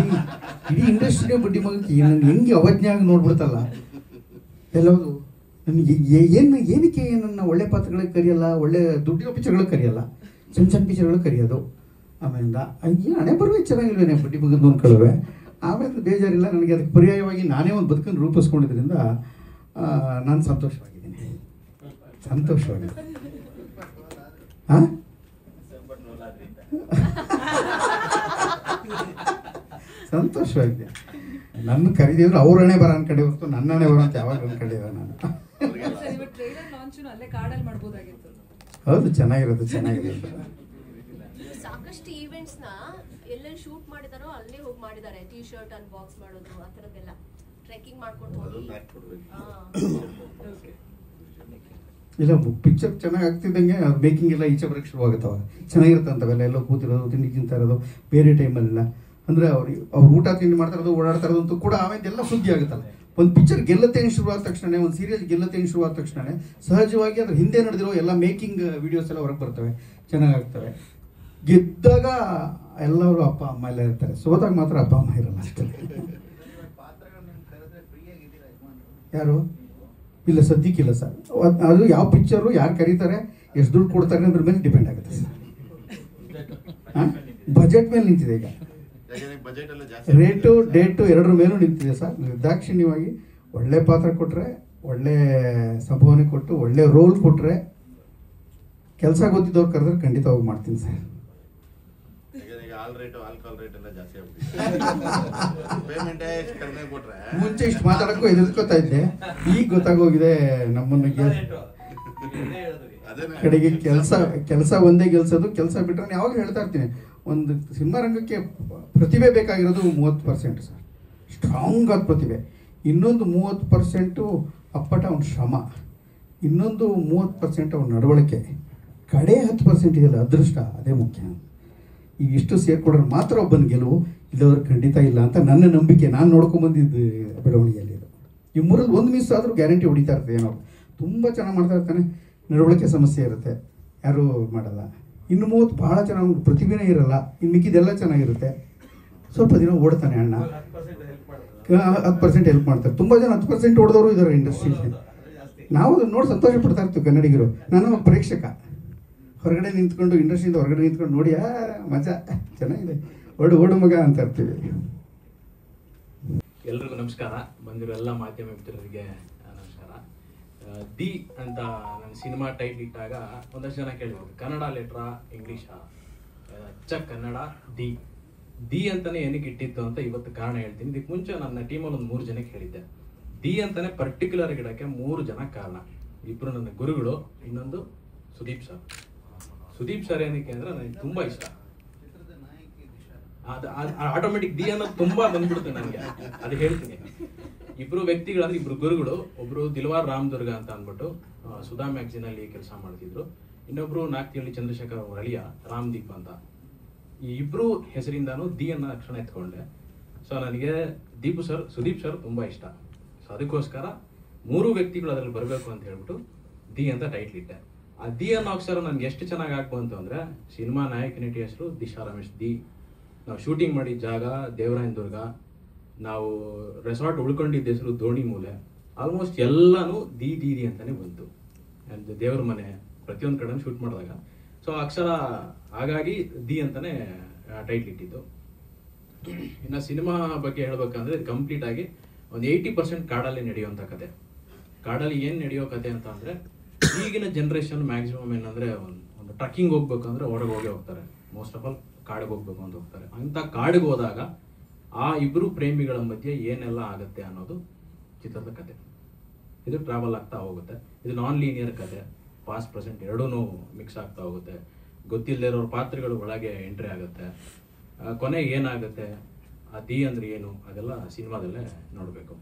ಇಡೀ ಇಂಡಸ್ಟ್ರಿಯ ಬಡ್ಡಿ ಮಗಕ್ಕೆ ನನಗೆ ಹೆಂಗೆ ಅವಜ್ಞಾಗಿ ನೋಡ್ಬಿಡ್ತಲ್ಲ ಎಲ್ಲವುದು. ನನಗೆ ಏನಕ್ಕೆ ನನ್ನ ಒಳ್ಳೆ ಪಾತ್ರಗಳಿಗೆ ಕರೆಯಲ್ಲ, ಒಳ್ಳೆ ದುಡ್ಡಿನ ಪಿಕ್ಚರ್ಗಳಿಗೆ ಕರೆಯಲ್ಲ, ಸಣ್ಣ ಪಿಕ್ಚರ್ಗಳಿಗೆ ಕರೆಯೋದು. ಆಮೇಲಿಂದ ಏನು ಹಣೆ ಬರುವೆ ಚೆನ್ನಾಗಿಲ್ವೇನೆ ಬಡ್ಡಿ ಮಗದ್ದು ಅಂದ್ಕೊಳ್ಳುವೆ. ಆಮೇಲೆ ಬೇಜಾರಿಲ್ಲ ನನಗೆ. ಅದಕ್ಕೆ ಪರ್ಯಾಯವಾಗಿ ನಾನೇ ಒಂದು ಬದುಕನ್ನು ರೂಪಿಸ್ಕೊಂಡಿದ್ದರಿಂದ ನಾನು ಸಂತೋಷವಾಗಿದ್ದೀನಿ. ಹಾಂ ಸಂತೋಷವಾಗಿದೆ. ನನ್ನ ಕರೀದಿದ್ರು ಅವ್ರನ್ನೇ ಬರ ಅನ್ಕೊಂಡೆ ಹೊರತು ನನ್ನನ್ನೇ ಬರೋ ಅಂತ ಯಾವಾಗ ಅನ್ಕೊಂಡಿದ್ದೆ ನಾನು. ಟ್ರೈಲರ್ ಲಾಂಚ್ ಅಲ್ಲೇ ಕಾಡಲ್ಲಿ ಮಾಡ್ಬೋದಾಗಿತ್ತು. ಹೌದು, ಚೆನ್ನಾಗಿರುತ್ತೆ. ಸಾಕಷ್ಟು ಈವೆಂಟ್ಸ್ ನ ಎಲ್ಲೆಲ್ಲಿ ಶೂಟ್ ಮಾಡಿದಾರೋ ಅಲ್ಲೇ ಹೋಗಿ ಮಾಡಿದ್ದಾರೆ. ಟೀ ಶರ್ಟ್ ಅನ್ಬಾಕ್ಸ್ ಮಾಡೋದು ಆ ಥರದ್ದೆಲ್ಲ ಟ್ರೆಕ್ಕಿಂಗ್ ಮಾಡ್ಕೊಂಡು ಹೋಗಿ. ಇಲ್ಲ, ಪಿಕ್ಚರ್ ಚೆನ್ನಾಗಿ ಆಗ್ತಿದ್ದಂಗೆ ಮೇಕಿಂಗ್ ಎಲ್ಲ ಈಚೆ ಬರೋಕ್ಕೆ ಶುರುವಾಗುತ್ತವ. ಚೆನ್ನಾಗಿರುತ್ತೆ ಅಂತವೆಲ್ಲ, ಎಲ್ಲೋ ಕೂತಿರೋದು, ತಿಂಡಿ ತಿಂತಾ ಇರೋದು, ಬೇರೆ ಟೈಮಲ್ಲ ಅಂದರೆ ಅವ್ರು ಊಟ ತಿಂಡಿ ಮಾಡ್ತಾ ಇರೋದು, ಓಡಾಡ್ತಾ ಇರೋದು ಅಂತೂ ಕೂಡ ಆಮೇಲೆ ಸುದ್ದಿ ಆಗುತ್ತಲ್ಲ. ಒಂದು ಪಿಕ್ಚರ್ ಗೆಲ್ಲತ್ತೆ ಶುರುವಾದ ತಕ್ಷಣ, ಒಂದು ಸೀರಿಯಲ್ ಗೆಲ್ಲತ್ತೆ ಶುರುವಾದ ತಕ್ಷಣ ಸಹಜವಾಗಿ ಅದ್ರ ಹಿಂದೆ ನಡೆದಿರೋ ಎಲ್ಲ ಮೇಕಿಂಗ್ ವಿಡಿಯೋಸ್ ಎಲ್ಲ ಹೊರಗೆ ಬರ್ತವೆ, ಚೆನ್ನಾಗಾಗ್ತವೆ. ಗೆದ್ದಾಗ ಎಲ್ಲರೂ ಅಪ್ಪ ಅಮ್ಮ ಎಲ್ಲ ಇರ್ತಾರೆ, ಸೋದಾಗ ಮಾತ್ರ ಅಪ್ಪ ಅಮ್ಮ ಇರಲ್ಲ ಅಷ್ಟೇ. ಯಾರು ಇಲ್ಲ, ಸದ್ಯಕ್ಕಿಲ್ಲ ಸರ್. ಅದು ಯಾವ ಪಿಕ್ಚರು ಯಾರು ಕರೀತಾರೆ, ಎಷ್ಟು ದುಡ್ಡು ಕೊಡ್ತಾರೆ ಅದ್ರ ಮೇಲೆ ಡಿಪೆಂಡ್ ಆಗುತ್ತೆ ಸರ್. ಬಜೆಟ್ ಮೇಲೆ ನಿಂತಿದೆ ಈಗ, ರೇಟು ಡೇಟು ಎರಡರ ಮೇಲೂ ನಿಂತಿದೆ ಸರ್. ನಿರ್ದಾಕ್ಷಿಣ್ಯವಾಗಿ ಒಳ್ಳೆ ಪಾತ್ರ ಕೊಟ್ಟರೆ, ಒಳ್ಳೆ ಸಂಭಾವನೆ ಕೊಟ್ಟು, ಒಳ್ಳೆ ರೋಲ್ ಕೊಟ್ಟರೆ, ಕೆಲಸ ಗೊತ್ತಿದ್ದವ್ರು ಕರೆದ್ರೆ ಖಂಡಿತ ಹೋಗಿ ಮಾಡ್ತೀನಿ ಸರ್. ಮುಂಚೆ ಇಷ್ಟು ಮಾತಾಡಕ್ಕೂ ಎದುರ್ಕೋತಾ ಇದ್ದೆ, ಈಗ ಗೊತ್ತಾಗೋಗಿದೆ ನಮ್ಮನ್ನ ಕಡೆಗೆ ಕೆಲಸ ಒಂದೇ ಗೆಲ್ಸೋದು. ಕೆಲಸ ಬಿಟ್ರೆ ಯಾವಾಗ ಹೇಳ್ತಾ ಇರ್ತೀನಿ, ಒಂದು ಸಿನಿಮಾ ರಂಗಕ್ಕೆ ಪ್ರತಿಭೆ ಬೇಕಾಗಿರೋದು 30% ಸರ್, ಸ್ಟ್ರಾಂಗ್ ಆದ ಪ್ರತಿಭೆ. ಇನ್ನೊಂದು 30% ಅಪ್ಪಟ ಅವ್ನ ಶ್ರಮ, ಇನ್ನೊಂದು 30% ಅವ್ನ ನಡವಳಿಕೆ, ಕಡೆ 10% ಇದೆಯಲ್ಲ ಅದೃಷ್ಟ, ಅದೇ ಮುಖ್ಯ. ಈಗ ಇಷ್ಟು ಸೇರ್ಕೊಂಡ್ರೆ ಮಾತ್ರ ಒಬ್ಬನ ಗೆಲುವು, ಇಲ್ಲವ್ರು ಖಂಡಿತ ಇಲ್ಲ ಅಂತ ನನ್ನ ನಂಬಿಕೆ. ನಾನು ನೋಡ್ಕೊಂಬಂದಿದ್ದು ಬೆಳವಣಿಗೆಯಲ್ಲಿ ಇದು. ಈ ಮೂರಲ್ಲಿ ಒಂದು ಮಿಸ್ ಆದರೂ ಗ್ಯಾರಂಟಿ ಹೊಡಿತಾ ಇರ್ತದೆ. ಏನೋ ತುಂಬ ಚೆನ್ನಾಗಿ ಮಾಡ್ತಾ ಇರ್ತಾನೆ, ನಡವಳಿಕೆ ಸಮಸ್ಯೆ ಇರುತ್ತೆ, ಯಾರೂ ಮಾಡಲ್ಲ. ಇನ್ನು 30 ಭಾಳ ಚೆನ್ನಾಗಿ ಪ್ರತಿಭೆನೇ ಇರಲ್ಲ, ಇನ್ನು ಮಿಕ್ಕಿದೆಲ್ಲ ಚೆನ್ನಾಗಿರುತ್ತೆ. ಸ್ವಲ್ಪ ದಿನ ಓಡ್ತಾನೆ ಅಣ್ಣ, 10% ಹೆಲ್ಪ್ ಮಾಡ್ತಾರೆ. ತುಂಬ ಜನ 10% ಓಡಿದವರು ಇದ್ದಾರೆ ಇಂಡಸ್ಟ್ರಿಯಲ್ಲಿ. ನಾವು ಅದನ್ನು ನೋಡಿ ಸಂತೋಷ ಪಡ್ತಾ ಇರ್ತೀವಿ ಕನ್ನಡಿಗರು. ನಾನು ಪ್ರೇಕ್ಷಕ, ಹೊರಗಡೆ ನಿಂತ್ಕೊಂಡು, ಇಂಡಸ್ಟ್ರಿಯಿಂದ ಹೊರಗಡೆ ನಿಂತ್ಕೊಂಡು ನೋಡಿ ಮಜಾ, ಚೆನ್ನಾಗಿದೆ, ಓಡು ಮಗ ಅಂತ ಇರ್ತೀವಿ. ಎಲ್ರಿಗೂ ನಮಸ್ಕಾರ. ಬಂದಿರೋ ಎಲ್ಲ ಮಾಧ್ಯಮ ಮಿತ್ರರಿಗೆ ನಮಸ್ಕಾರ. ದಿ ಅಂತ ನನ್ನ ಸಿನಿಮಾ ಟೈಟ್ಲ್ ಇಟ್ಟಾಗ ಒಂದಷ್ಟು ಜನ ಕೇಳಿದ್ರು, ಕನ್ನಡ ಲೆಟ್ರಾ ಇಂಗ್ಲೀಷಾ? ಕನ್ನಡ ದಿ ಅಂತಾನೆ ಏನಕ್ಕೆ ಇಟ್ಟಿತ್ತು ಅಂತ ಇವತ್ತು ಕಾರಣ ಹೇಳ್ತೀನಿ. ಇದಕ್ಕೆ ಮುಂಚೆ ನನ್ನ ಟೀಮಲ್ಲಿ ಒಂದು 3 ಜನಕ್ಕೆ ಹೇಳಿದ್ದೆ. ದಿ ಅಂತಾನೆ ಪರ್ಟಿಕ್ಯುಲರ್ ಗಿಡಕ್ಕೆ 3 ಜನ ಕಾರಣ. ಇಬ್ಬರು ನನ್ನ ಗುರುಗಳು, ಇನ್ನೊಂದು ಸುದೀಪ್ ಸರ್ ಏನಕ್ಕೆ ಅಂದ್ರೆ ನನಗೆ ತುಂಬಾ ಇಷ್ಟ. ಆಟೋಮೆಟಿಕ್ ದಿ ಅನ್ನೋದು ತುಂಬಾ ಬಂದ್ಬಿಡುತ್ತೆ ನನಗೆ, ಅದು ಹೇಳ್ತೀನಿ. ಇಬ್ರು ವ್ಯಕ್ತಿಗಳಂದ್ರೆ ಇಬ್ರು ಗುರುಗಳು. ಒಬ್ರು ದಿಲ್ವಾರ್ ರಾಮದುರ್ಗ ಅಂತ ಅಂದ್ಬಿಟ್ಟು ಸುಧಾ ಮ್ಯಾಗ್ಝಿನ್ ಅಲ್ಲಿ ಕೆಲಸ ಮಾಡ್ತಿದ್ರು. ಇನ್ನೊಬ್ರು ನಾಗ್ತಿಹಳ್ಳಿ ಚಂದ್ರಶೇಖರ್ ಅವ್ರ ಅಳಿಯ ರಾಮದೀಪ್ ಅಂತ. ಈ ಇಬ್ರು ಹೆಸರಿಂದಾನು ದಿ ಅನ್ನೋ ಅಕ್ಷರ ಎತ್ಕೊಂಡೆ. ಸೊ ನನಗೆ ಸುದೀಪ್ ಸರ್ ತುಂಬಾ ಇಷ್ಟ. ಸೊ ಅದಕ್ಕೋಸ್ಕರ 3 ವ್ಯಕ್ತಿಗಳು ಅದ್ರಲ್ಲಿ ಬರಬೇಕು ಅಂತ ಹೇಳ್ಬಿಟ್ಟು ದಿ ಅಂತ ಟೈಟ್ಲ್ ಇಟ್ಟೆ. ಆ ದಿ ಅನ್ನೋ ಅಕ್ಷರ ನನ್ಗೆ ಎಷ್ಟು ಚೆನ್ನಾಗಿ ಆಗ್ಬಂತು ಅಂದ್ರೆ, ಸಿನಿಮಾ ನಾಯಕ ನಟಿ ಹೆಸರು ದಿಶಾ ರಮೇಶ್ ದಿ, ನಾವು ಶೂಟಿಂಗ್ ಮಾಡಿದ ಜಾಗ ದೇವರಾಯನದುರ್ಗ, ನಾವು ರೆಸಾರ್ಟ್ ಉಳ್ಕೊಂಡಿದ್ದ ಹೆಸರು ದೋಣಿ ಮೂಲೆ, ಆಲ್ಮೋಸ್ಟ್ ಎಲ್ಲಾನು ದಿ ಅಂತಾನೆ ಬಂತು. ದೇವ್ರ ಮನೆ ಪ್ರತಿಯೊಂದು ಕಡೆ ಶೂಟ್ ಮಾಡಿದಾಗ. ಸೊ ಅಕ್ಷರ ಹಾಗಾಗಿ ದಿ ಅಂತಾನೆ ಟೈಟ್ಲ್ ಇಟ್ಟಿದ್ದು. ಇನ್ನು ಸಿನಿಮಾ ಬಗ್ಗೆ ಹೇಳ್ಬೇಕಂದ್ರೆ ಕಂಪ್ಲೀಟ್ ಆಗಿ ಒಂದು 80% ಕಾಡಲ್ಲಿ ನಡೆಯುವಂಥ ಕತೆ. ಕಾಡಲ್ಲಿ ಏನು ನಡೆಯೋ ಕತೆ ಅಂತ ಅಂದ್ರೆ, ಈಗಿನ ಜನ್ರೇಷನ್ ಮ್ಯಾಕ್ಸಿಮಮ್ ಏನಂದ್ರೆ ಒಂದು ಟ್ರಕ್ಕಿಂಗ್ ಹೋಗ್ಬೇಕು ಅಂದ್ರೆ ಹೊರಗೆ ಹೋಗ್ತಾರೆ. ಮೋಸ್ಟ್ ಆಫ್ ಆಲ್ ಕಾಡಿಗೆ ಹೋಗ್ಬೇಕು ಅಂತ ಹೋಗ್ತಾರೆ. ಅಂತ ಕಾಡಿಗೆ ಹೋದಾಗ ಆ ಇಬ್ರು ಪ್ರೇಮಿಗಳ ಮಧ್ಯೆ ಏನೆಲ್ಲ ಆಗುತ್ತೆ ಅನ್ನೋದು ಚಿತ್ರದ ಕತೆ. ಇದು ಟ್ರಾವೆಲ್ ಆಗ್ತಾ ಹೋಗುತ್ತೆ. ಇದು ನಾನ್ ಲೀನಿಯರ್ ಕತೆ, ಪಾಸ್ಟ್ ಪ್ರೆಸೆಂಟ್ ಎರಡೂ ಮಿಕ್ಸ್ ಆಗ್ತಾ ಹೋಗುತ್ತೆ. ಗೊತ್ತಿಲ್ಲದೆ ಇರೋರ ಪಾತ್ರಗಳು ಒಳಗೆ ಎಂಟ್ರಿ ಆಗುತ್ತೆ. ಕೊನೆಗೆ ಏನಾಗುತ್ತೆ, ಆ ದಿ ಅಂದ್ರೆ ಏನು, ಅದೆಲ್ಲ ಸಿನಿಮಾದಲ್ಲೇ ನೋಡಬೇಕು.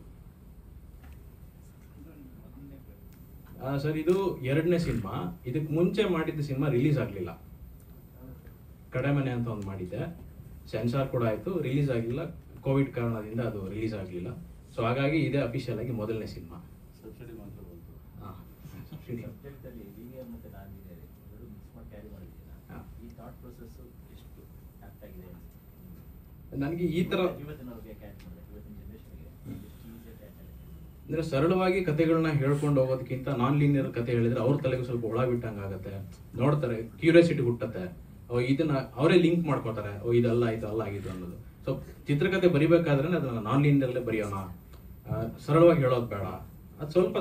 ಸರ್, ಇದು 2ನೇ ಸಿನಿಮಾ. ಇದಕ್ಕೆ ಮುಂಚೆ ಮಾಡಿದ್ದ ಸಿನಿಮಾ ರಿಲೀಸ್ ಆಗಲಿಲ್ಲ. ಕಡೆಮನೆ ಅಂತ ಒಂದು ಮಾಡಿದ್ದೆ, ಸೆನ್ಸಾರ್ ಕೂಡ ಆಯಿತು, ರಿಲೀಸ್ ಆಗಲಿಲ್ಲ. ಕೋವಿಡ್ ಕಾರಣದಿಂದ ಅದು ರಿಲೀಸ್ ಆಗಲಿಲ್ಲ. ಸೊ ಹಾಗಾಗಿ ಇದೇ ಅಫಿಷಿಯಲ್ ಆಗಿ ಮೊದಲನೇ ಸಿನಿಮಾ. ನನಗೆ ಈ ತರ ಅಂದ್ರೆ ಸರಳವಾಗಿ ಕತೆಗಳನ್ನ ಹೇಳ್ಕೊಂಡು ಹೋಗೋದಕ್ಕಿಂತ ನಾನ್ ಲೀನಿಯರ್ ಕತೆ ಹೇಳಿದ್ರೆ ಅವ್ರ ತಲೆಗೂ ಸ್ವಲ್ಪ ಒಳ ಬಿಟ್ಟಂಗೆ ಆಗುತ್ತೆ. ನೋಡ್ತಾರೆ, ಕ್ಯೂರಿಯಾಸಿಟಿ ಹುಟ್ಟತ್ತೆ, ಇದನ್ನ ಅವರೇ ಲಿಂಕ್ ಮಾಡ್ಕೋತಾರೆ, ಇದಲ್ಲ ಆಗಿದ್ದು ಅನ್ನೋದು. ಸೊ ಚಿತ್ರಕಥೆ ಬರಿಬೇಕಾದ್ರೆ ಅದನ್ನ ನಾನ್ ಲೀನಿಯರ್ಲೇ ಬರೆಯೋಣ, ಸರಳವಾಗಿ ಹೇಳೋದು ಬೇಡ, ಅದು ಸ್ವಲ್ಪ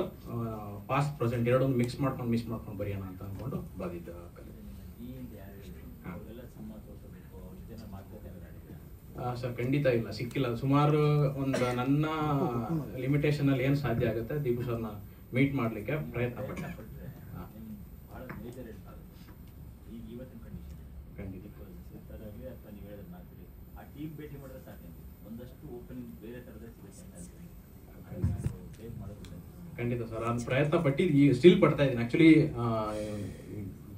ಪಾಸ್ಟ್ ಪ್ರೆಸೆಂಟ್ ಎರಡೊಂದು ಮಿಕ್ಸ್ ಮಾಡ್ಕೊಂಡು ಬರೆಯೋಣ ಅಂತ ಅನ್ಕೊಂಡು ಬಂದಿದ್ದ ಕತೆ. ಸರ್ ಖಂಡಿತ ಇಲ್ಲ, ಸಿಕ್ಕಿಲ್ಲ. ಸುಮಾರು ಒಂದು ನನ್ನ ಲಿಮಿಟೇಷನ್ ಅಲ್ಲಿ ಏನು ಸಾಧ್ಯ ಆಗುತ್ತೆ ದೀಪು ಸರ್ನ ಮೀಟ್ ಮಾಡಲಿಕ್ಕೆ ಪ್ರಯತ್ನ ಪಟ್ಟೆ. ಖಂಡಿತ ಸರ್, ಅದು ಪ್ರಯತ್ನ ಪಟ್ಟಿದ್ದು ಈಗ ಸ್ಟಿಲ್ ಪಡ್ತಾ ಇದ್ದೀನಿ. ಆ್ಯಕ್ಚುಲಿ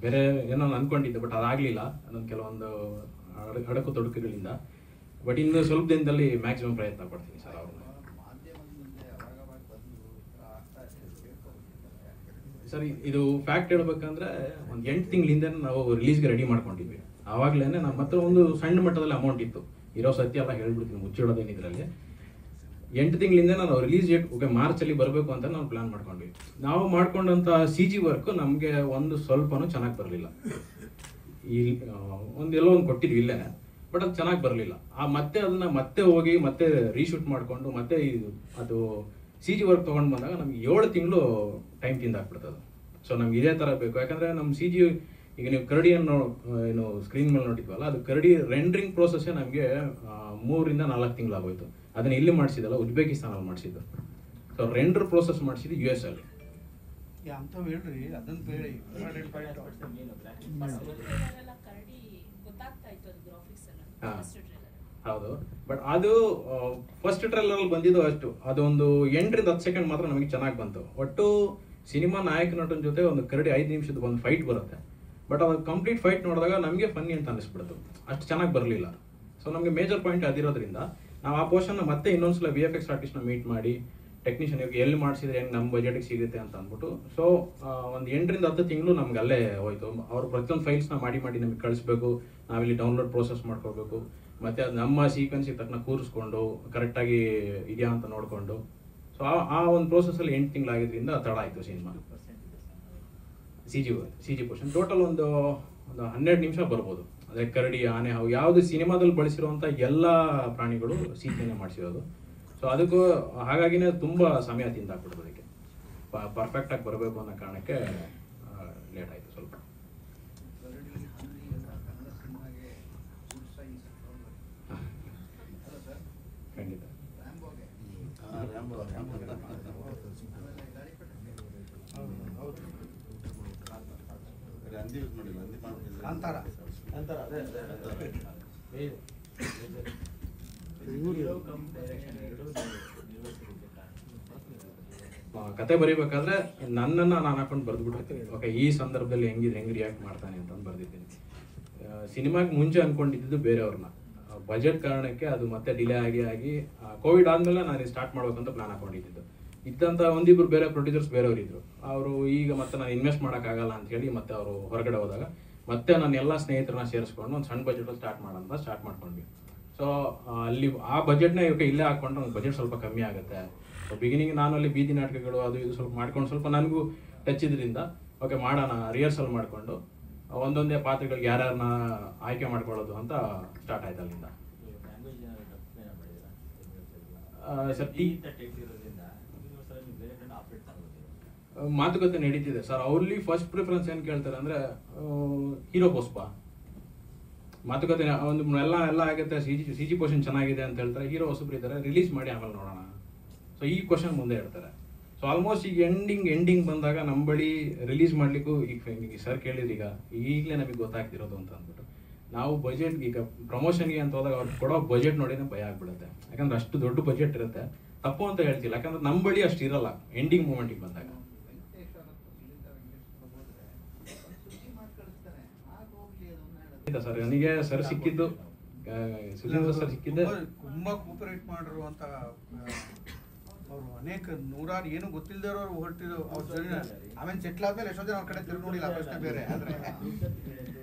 ಬೇರೆ ಏನೋ ಅನ್ಕೊಂಡಿದ್ದೆ, ಬಟ್ ಅದಾಗಲಿಲ್ಲ ನನ್ನ ಕೆಲವೊಂದು ಅಡಕು ತೊಡಕುಗಳಿಂದ. ಬಟ್ ಇನ್ನು ಸ್ವಲ್ಪ ದಿನದಲ್ಲಿ ಮ್ಯಾಕ್ಸಿಮಮ್ ಪ್ರಯತ್ನ ಪಡ್ತೀನಿ ಸರ್ ಅವ್ರನ್ನ. ಸರ್ ಇದು ಫ್ಯಾಕ್ಟ್ ಹೇಳ್ಬೇಕಂದ್ರೆ ಒಂದು 8 ತಿಂಗಳಿಂದ ನಾವು ರಿಲೀಸ್ಗೆ ರೆಡಿ ಮಾಡ್ಕೊಂಡಿದ್ವಿ. ಆವಾಗಲೇ ನಮ್ಮ ಹತ್ರ ಒಂದು ಸಣ್ಣ ಮಟ್ಟದಲ್ಲಿ ಅಮೌಂಟ್ ಇತ್ತು. ಇರೋ ಸತ್ಯ ಎಲ್ಲ ಹೇಳ್ಬಿಡ್ತೀನಿ, ಮುಚ್ಚಿಡೋದೇನು ಇದರಲ್ಲಿ. 8 ತಿಂಗಳಿಂದ ನಾವು ರಿಲೀಸ್ ಡೇಟ್ ಮಾರ್ಚಲ್ಲಿ ಬರಬೇಕು ಅಂತ ನಾವು ಪ್ಲಾನ್ ಮಾಡ್ಕೊಂಡ್ವಿ. ನಾವು ಮಾಡ್ಕೊಂಡಂಥ CG ವರ್ಕ್ ನಮಗೆ ಒಂದು ಸ್ವಲ್ಪನೂ ಚೆನ್ನಾಗಿ ಬರಲಿಲ್ಲ. ಎಲ್ಲೋ ಒಂದು ಕೊಟ್ಟಿದ್ವಿ ಇಲ್ಲೇ, ಬಟ್ ಅದು ಚೆನ್ನಾಗಿ ಬರಲಿಲ್ಲ. ಮತ್ತೆ ಅದನ್ನ ಮತ್ತೆ ಹೋಗಿ ಮತ್ತೆ ರೀಶೂಟ್ ಮಾಡಿಕೊಂಡು ಮತ್ತೆ ಅದು CG ವರ್ಕ್ ತೊಗೊಂಡು ಬಂದಾಗ ನಮ್ಗೆ 7 ತಿಂಗಳು ಟೈಮ್ ತಿಂದಾಕ್ಬಿಡ್ತದೆ. ಸೊ ನಮ್ಗೆ ಇದೇ ಥರ ಬೇಕು. ಯಾಕಂದರೆ ನಮ್ಮ CG ಈಗ ನೀವು ಕರಡಿಯನ್ನು ಏನು ಸ್ಕ್ರೀನ್ ಮೇಲೆ ನೋಡಿದ್ವಲ್ಲ, ಅದು ಕರಡಿ ರೆಂಡ್ರಿಂಗ್ ಪ್ರೋಸೆಸ್ಸೇ ನಮಗೆ 3 ರಿಂದ 4 ತಿಂಗಳು ಆಗೋಯ್ತು. ಅದನ್ನ ಇಲ್ಲಿ ಮಾಡಿಸಿದಲ್ಲ, ಉಜ್ಬೇಕಿಸ್ತಾನಲ್ಲಿ ಮಾಡಿಸಿದ್ದು. ಸೊ ರೆಂಡರ್ ಪ್ರೋಸೆಸ್ ಮಾಡಿಸಿದ್ದು US ಅಲ್ಲಿ. ಹೌದು, ಬಟ್ ಅದು ಫಸ್ಟ್ ಟ್ರೈಲರ್ ಅಲ್ಲಿ ಬಂದಿದ್ದು ಅಷ್ಟು, ಅದೊಂದು 8 ರಿಂದ 10 ಸೆಕೆಂಡ್ ಮಾತ್ರ ನಮಗೆ ಚೆನ್ನಾಗಿ ಬಂತು. ಒಟ್ಟು ಸಿನಿಮಾ ನಾಯಕ ನಟನ ಜೊತೆ ಒಂದು ಕರಡಿ 5 ನಿಮಿಷದ ಒಂದು ಫೈಟ್ ಬರುತ್ತೆ. ಬಟ್ ಅದು ಕಂಪ್ಲೀಟ್ ಫೈಟ್ ನೋಡಿದಾಗ ನಮಗೆ ಫನ್ನಿ ಅಂತ ಅನಿಸ್ಬಿಡ್ತು, ಅಷ್ಟು ಚೆನ್ನಾಗಿ ಬರಲಿಲ್ಲ. ಸೊ ನಮಗೆ ಮೇಜರ್ ಪಾಯಿಂಟ್ ಅದಿರೋದ್ರಿಂದ ನಾವು ಆ ಪೋರ್ಷನ್ನ ಮತ್ತೆ ಇನ್ನೊಂದ್ಸಲ VFX ಆರ್ಟಿಸ್ಟ್ನ ಮೀಟ್ ಮಾಡಿ ಟೆಕ್ನಿಷಿಯನ್ ಎಲ್ಲಿ ಮಾಡಿಸಿದ್ರೆ ಹೆಂಗೆ ನಮ್ಮ ಬಜೆಟ್ಗೆ ಸಿಗುತ್ತೆ ಅಂತ ಅಂದ್ಬಿಟ್ಟು. ಸೊ ಒಂದು 8 ರಿಂದ 10 ತಿಂಗಳು ನಮ್ಗೆ ಅಲ್ಲೇ ಹೋಯ್ತು. ಅವ್ರು ಪ್ರತಿಯೊಂದು ಫೈಲ್ಸ್ನ ಮಾಡಿ ನಮಗೆ ಕಳಿಸ್ಬೇಕು, ನಾವಿಲ್ಲಿ ಡೌನ್ಲೋಡ್ ಪ್ರೋಸೆಸ್ ಮಾಡ್ಕೋಬೇಕು, ಮತ್ತೆ ಅದು ನಮ್ಮ ಸೀಕ್ವೆನ್ಸಿಗೆ ತಕ್ಕನ ಕೂರಿಸ್ಕೊಂಡು ಕರೆಕ್ಟಾಗಿ ಇದೆಯಾ ಅಂತ ನೋಡಿಕೊಂಡು. ಸೊ ಆ ಒಂದು ಪ್ರೋಸೆಸ್ಸಲ್ಲಿ 8 ತಿಂಗಳಾಗಿದ್ದರಿಂದ ತಡ ಆಯಿತು ಸಿನಿಮಾ. CG ಪೋರ್ಷನ್ ಟೋಟಲ್ ಒಂದು 12 ನಿಮಿಷ ಬರ್ಬೋದು. ಅದೇ ಕರಡಿ, ಆನೆ, ಹಾವು ಯಾವುದು ಸಿನಿಮಾದಲ್ಲಿ ಬಳಸಿರುವಂಥ ಎಲ್ಲ ಪ್ರಾಣಿಗಳು CGನೇ ಮಾಡಿಸಿರೋದು. ಸೊ ಅದಕ್ಕೂ ಹಾಗಾಗಿನೇ ತುಂಬ ಸಮಯ ತಿಂದಾಕ್ಬಿಡೋದು. ಅದಕ್ಕೆ ಪರ್ಫೆಕ್ಟಾಗಿ ಬರಬೇಕು ಅನ್ನೋ ಕಾರಣಕ್ಕೆ ಲೇಟ್ ಆಯಿತು ಸ್ವಲ್ಪ. ಖಂಡಿತ ಕತೆ ಬರೀಬೇಕಾದ್ರೆ ನನ್ನನ್ನು ನಾನು ಹಾಕೊಂಡು ಬರೆದ್ಬಿಟ್ಟಿರ್ತೀನಿ. ಓಕೆ, ಈ ಸಂದರ್ಭದಲ್ಲಿ ಹೆಂಗೆ ರಿಯಾಕ್ಟ್ ಮಾಡ್ತಾನೆ ಅಂತ ಬರ್ದಿದ್ದೀನಿ. ಸಿನಿಮಾಗೆ ಮುಂಚೆ ಅನ್ಕೊಂಡಿದ್ದು ಬೇರೆಯವ್ರನ್ನ, ಬಜೆಟ್ ಕಾರಣಕ್ಕೆ ಅದು ಮತ್ತೆ ಡಿಲೇ ಆಗಿ ಕೋವಿಡ್ ಆದ್ಮೇಲೆ ನಾನು ಸ್ಟಾರ್ಟ್ ಮಾಡ್ಬೇಕಂತ ಪ್ಲಾನ್ ಹಾಕೊಂಡಿದ್ದು. ಇದ್ದಂಥ ಒಂದಿಬ್ರು ಬೇರೆ ಪ್ರೊಡ್ಯೂಸರ್ಸ್ ಬೇರೆಯವ್ರು ಇದ್ರು. ಅವರು ಈಗ ಮತ್ತೆ ನಾನು ಇನ್ವೆಸ್ಟ್ ಮಾಡೋಕ್ಕಾಗಲ್ಲ ಅಂತ ಹೇಳಿ ಮತ್ತೆ ಅವರು ಹೊರಗಡೆ ಹೋದಾಗ ಮತ್ತೆ ನಾನು ಎಲ್ಲ ಸ್ನೇಹಿತರನ್ನ ಸೇರಿಸ್ಕೊಂಡು ಒಂದು ಸಣ್ಣ ಬಜೆಟಲ್ಲಿ ಸ್ಟಾರ್ಟ್ ಮಾಡ್ಕೊಂಡ್ವಿ. ಸೊ ಅಲ್ಲಿ ಆ ಬಜೆಟ್ನ ಇವಾಗ ಇಲ್ಲೇ ಹಾಕ್ಕೊಂಡು ನಮ್ಗೆ ಬಜೆಟ್ ಸ್ವಲ್ಪ ಕಮ್ಮಿ ಆಗುತ್ತೆ. ಸೊ ಬಿಗಿನಿಂಗ್ ನಾನು ಅಲ್ಲಿ ಬೀದಿ ನಾಟಕಗಳು ಅದು ಇದು ಸ್ವಲ್ಪ ಮಾಡ್ಕೊಂಡು ಸ್ವಲ್ಪ ನನಗೂ ಟಚ್ ಇದರಿಂದ ಓಕೆ ಮಾಡೋಣ, ರಿಹರ್ಸಲ್ ಮಾಡಿಕೊಂಡು ಒಂದೊಂದೇ ಪಾತ್ರಗಳಿಗೆ ಯಾರ್ಯಾರನ್ನ ಆಯ್ಕೆ ಮಾಡ್ಕೊಳ್ಳೋದು ಅಂತ ಸ್ಟಾರ್ಟ್ ಆಯ್ತು ಅಲ್ಲಿಂದ. ಸರ್ ಮಾತುಕತೆ ನಡೀತಿದೆ ಸರ್. ಅವ್ರಲ್ಲಿ ಫಸ್ಟ್ ಪ್ರಿಫರೆನ್ಸ್ ಏನು ಕೇಳ್ತಾರೆ ಅಂದರೆ ಹೀರೋ ಪೋಸ್ಪ ಮಾತುಕತೆ ಒಂದು ಎಲ್ಲ ಆಗುತ್ತೆ. CG ಪೋರ್ಷನ್ ಚೆನ್ನಾಗಿದೆ ಅಂತ ಹೇಳ್ತಾರೆ, ಹೀರೋ ಹೊಸಬ್ರು ಇದ್ದಾರೆ, ರಿಲೀಸ್ ಮಾಡಿ ಆಮೇಲೆ ನೋಡೋಣ. ಸೊ ಈ ಕ್ವಶನ್ ಮುಂದೆ ಹೇಳ್ತಾರೆ. ಸೊ ಆಲ್ಮೋಸ್ಟ್ ಈಗ ಎಂಡಿಂಗ್ ಬಂದಾಗ ನಮ್ಮ ಬಳಿ ರಿಲೀಸ್ ಮಾಡಲಿಕ್ಕೂ ಈಗ ಸರ್ ಕೇಳಿದ್ರಿ, ಈಗಲೇ ನಮಗೆ ಗೊತ್ತಾಗ್ತಿರೋದು ಅಂತ ಅಂದ್ಬಿಟ್ಟು ನಾವು ಬಜೆಟ್ ಈಗ ಪ್ರಮೋಷನ್ಗೆ ಅಂತ ಹೋದಾಗ ಅವ್ರು ಕೊಡೋ ಬಜೆಟ್ ನೋಡಿದ್ರೆ ಭಯ ಆಗ್ಬಿಡುತ್ತೆ. ಯಾಕಂದ್ರೆ ಅಷ್ಟು ದೊಡ್ಡ ಬಜೆಟ್ ಇರುತ್ತೆ. ತಪ್ಪು ಅಂತ ಹೇಳ್ತಿಲ್ಲ, ಯಾಕಂದ್ರೆ ನಮ್ಮ ಬಳಿ ಅಷ್ಟು ಇರಲ್ಲ ಎಂಡಿಂಗ್ ಮೂಮೆಂಟಿಗೆ ಬಂದಾಗ. ಸರ್ ನನಗೆ ಸರ್ ಸಿಕ್ಕಿದ್ದು ಸುಧೀಂದ್ರ ಸರ್ ಸಿಕ್ಕಿದ್ದೆ ತುಂಬಾ ಕೋಪರೇಟ್ ಮಾಡಿರುವಂತ ಅವರು ಅನೇಕ ನೂರಾರು ಏನು ಗೊತ್ತಿಲ್ಲದವರು ಹೊರಟಿದ್ರು ಅವ್ರ ಜೊತೆ. ಆಮೇಲೆ ಸೆಟ್ಲ್ ಆದ್ಮೇಲೆ ಎಷ್ಟೋ ಜನ ಅವ್ರ ಕಡೆ ತಿರುಗಿ ನೋಡಿಲ್ಲ, ಪ್ರಶ್ನೆ ಬೇರೆ. ಆದ್ರೆ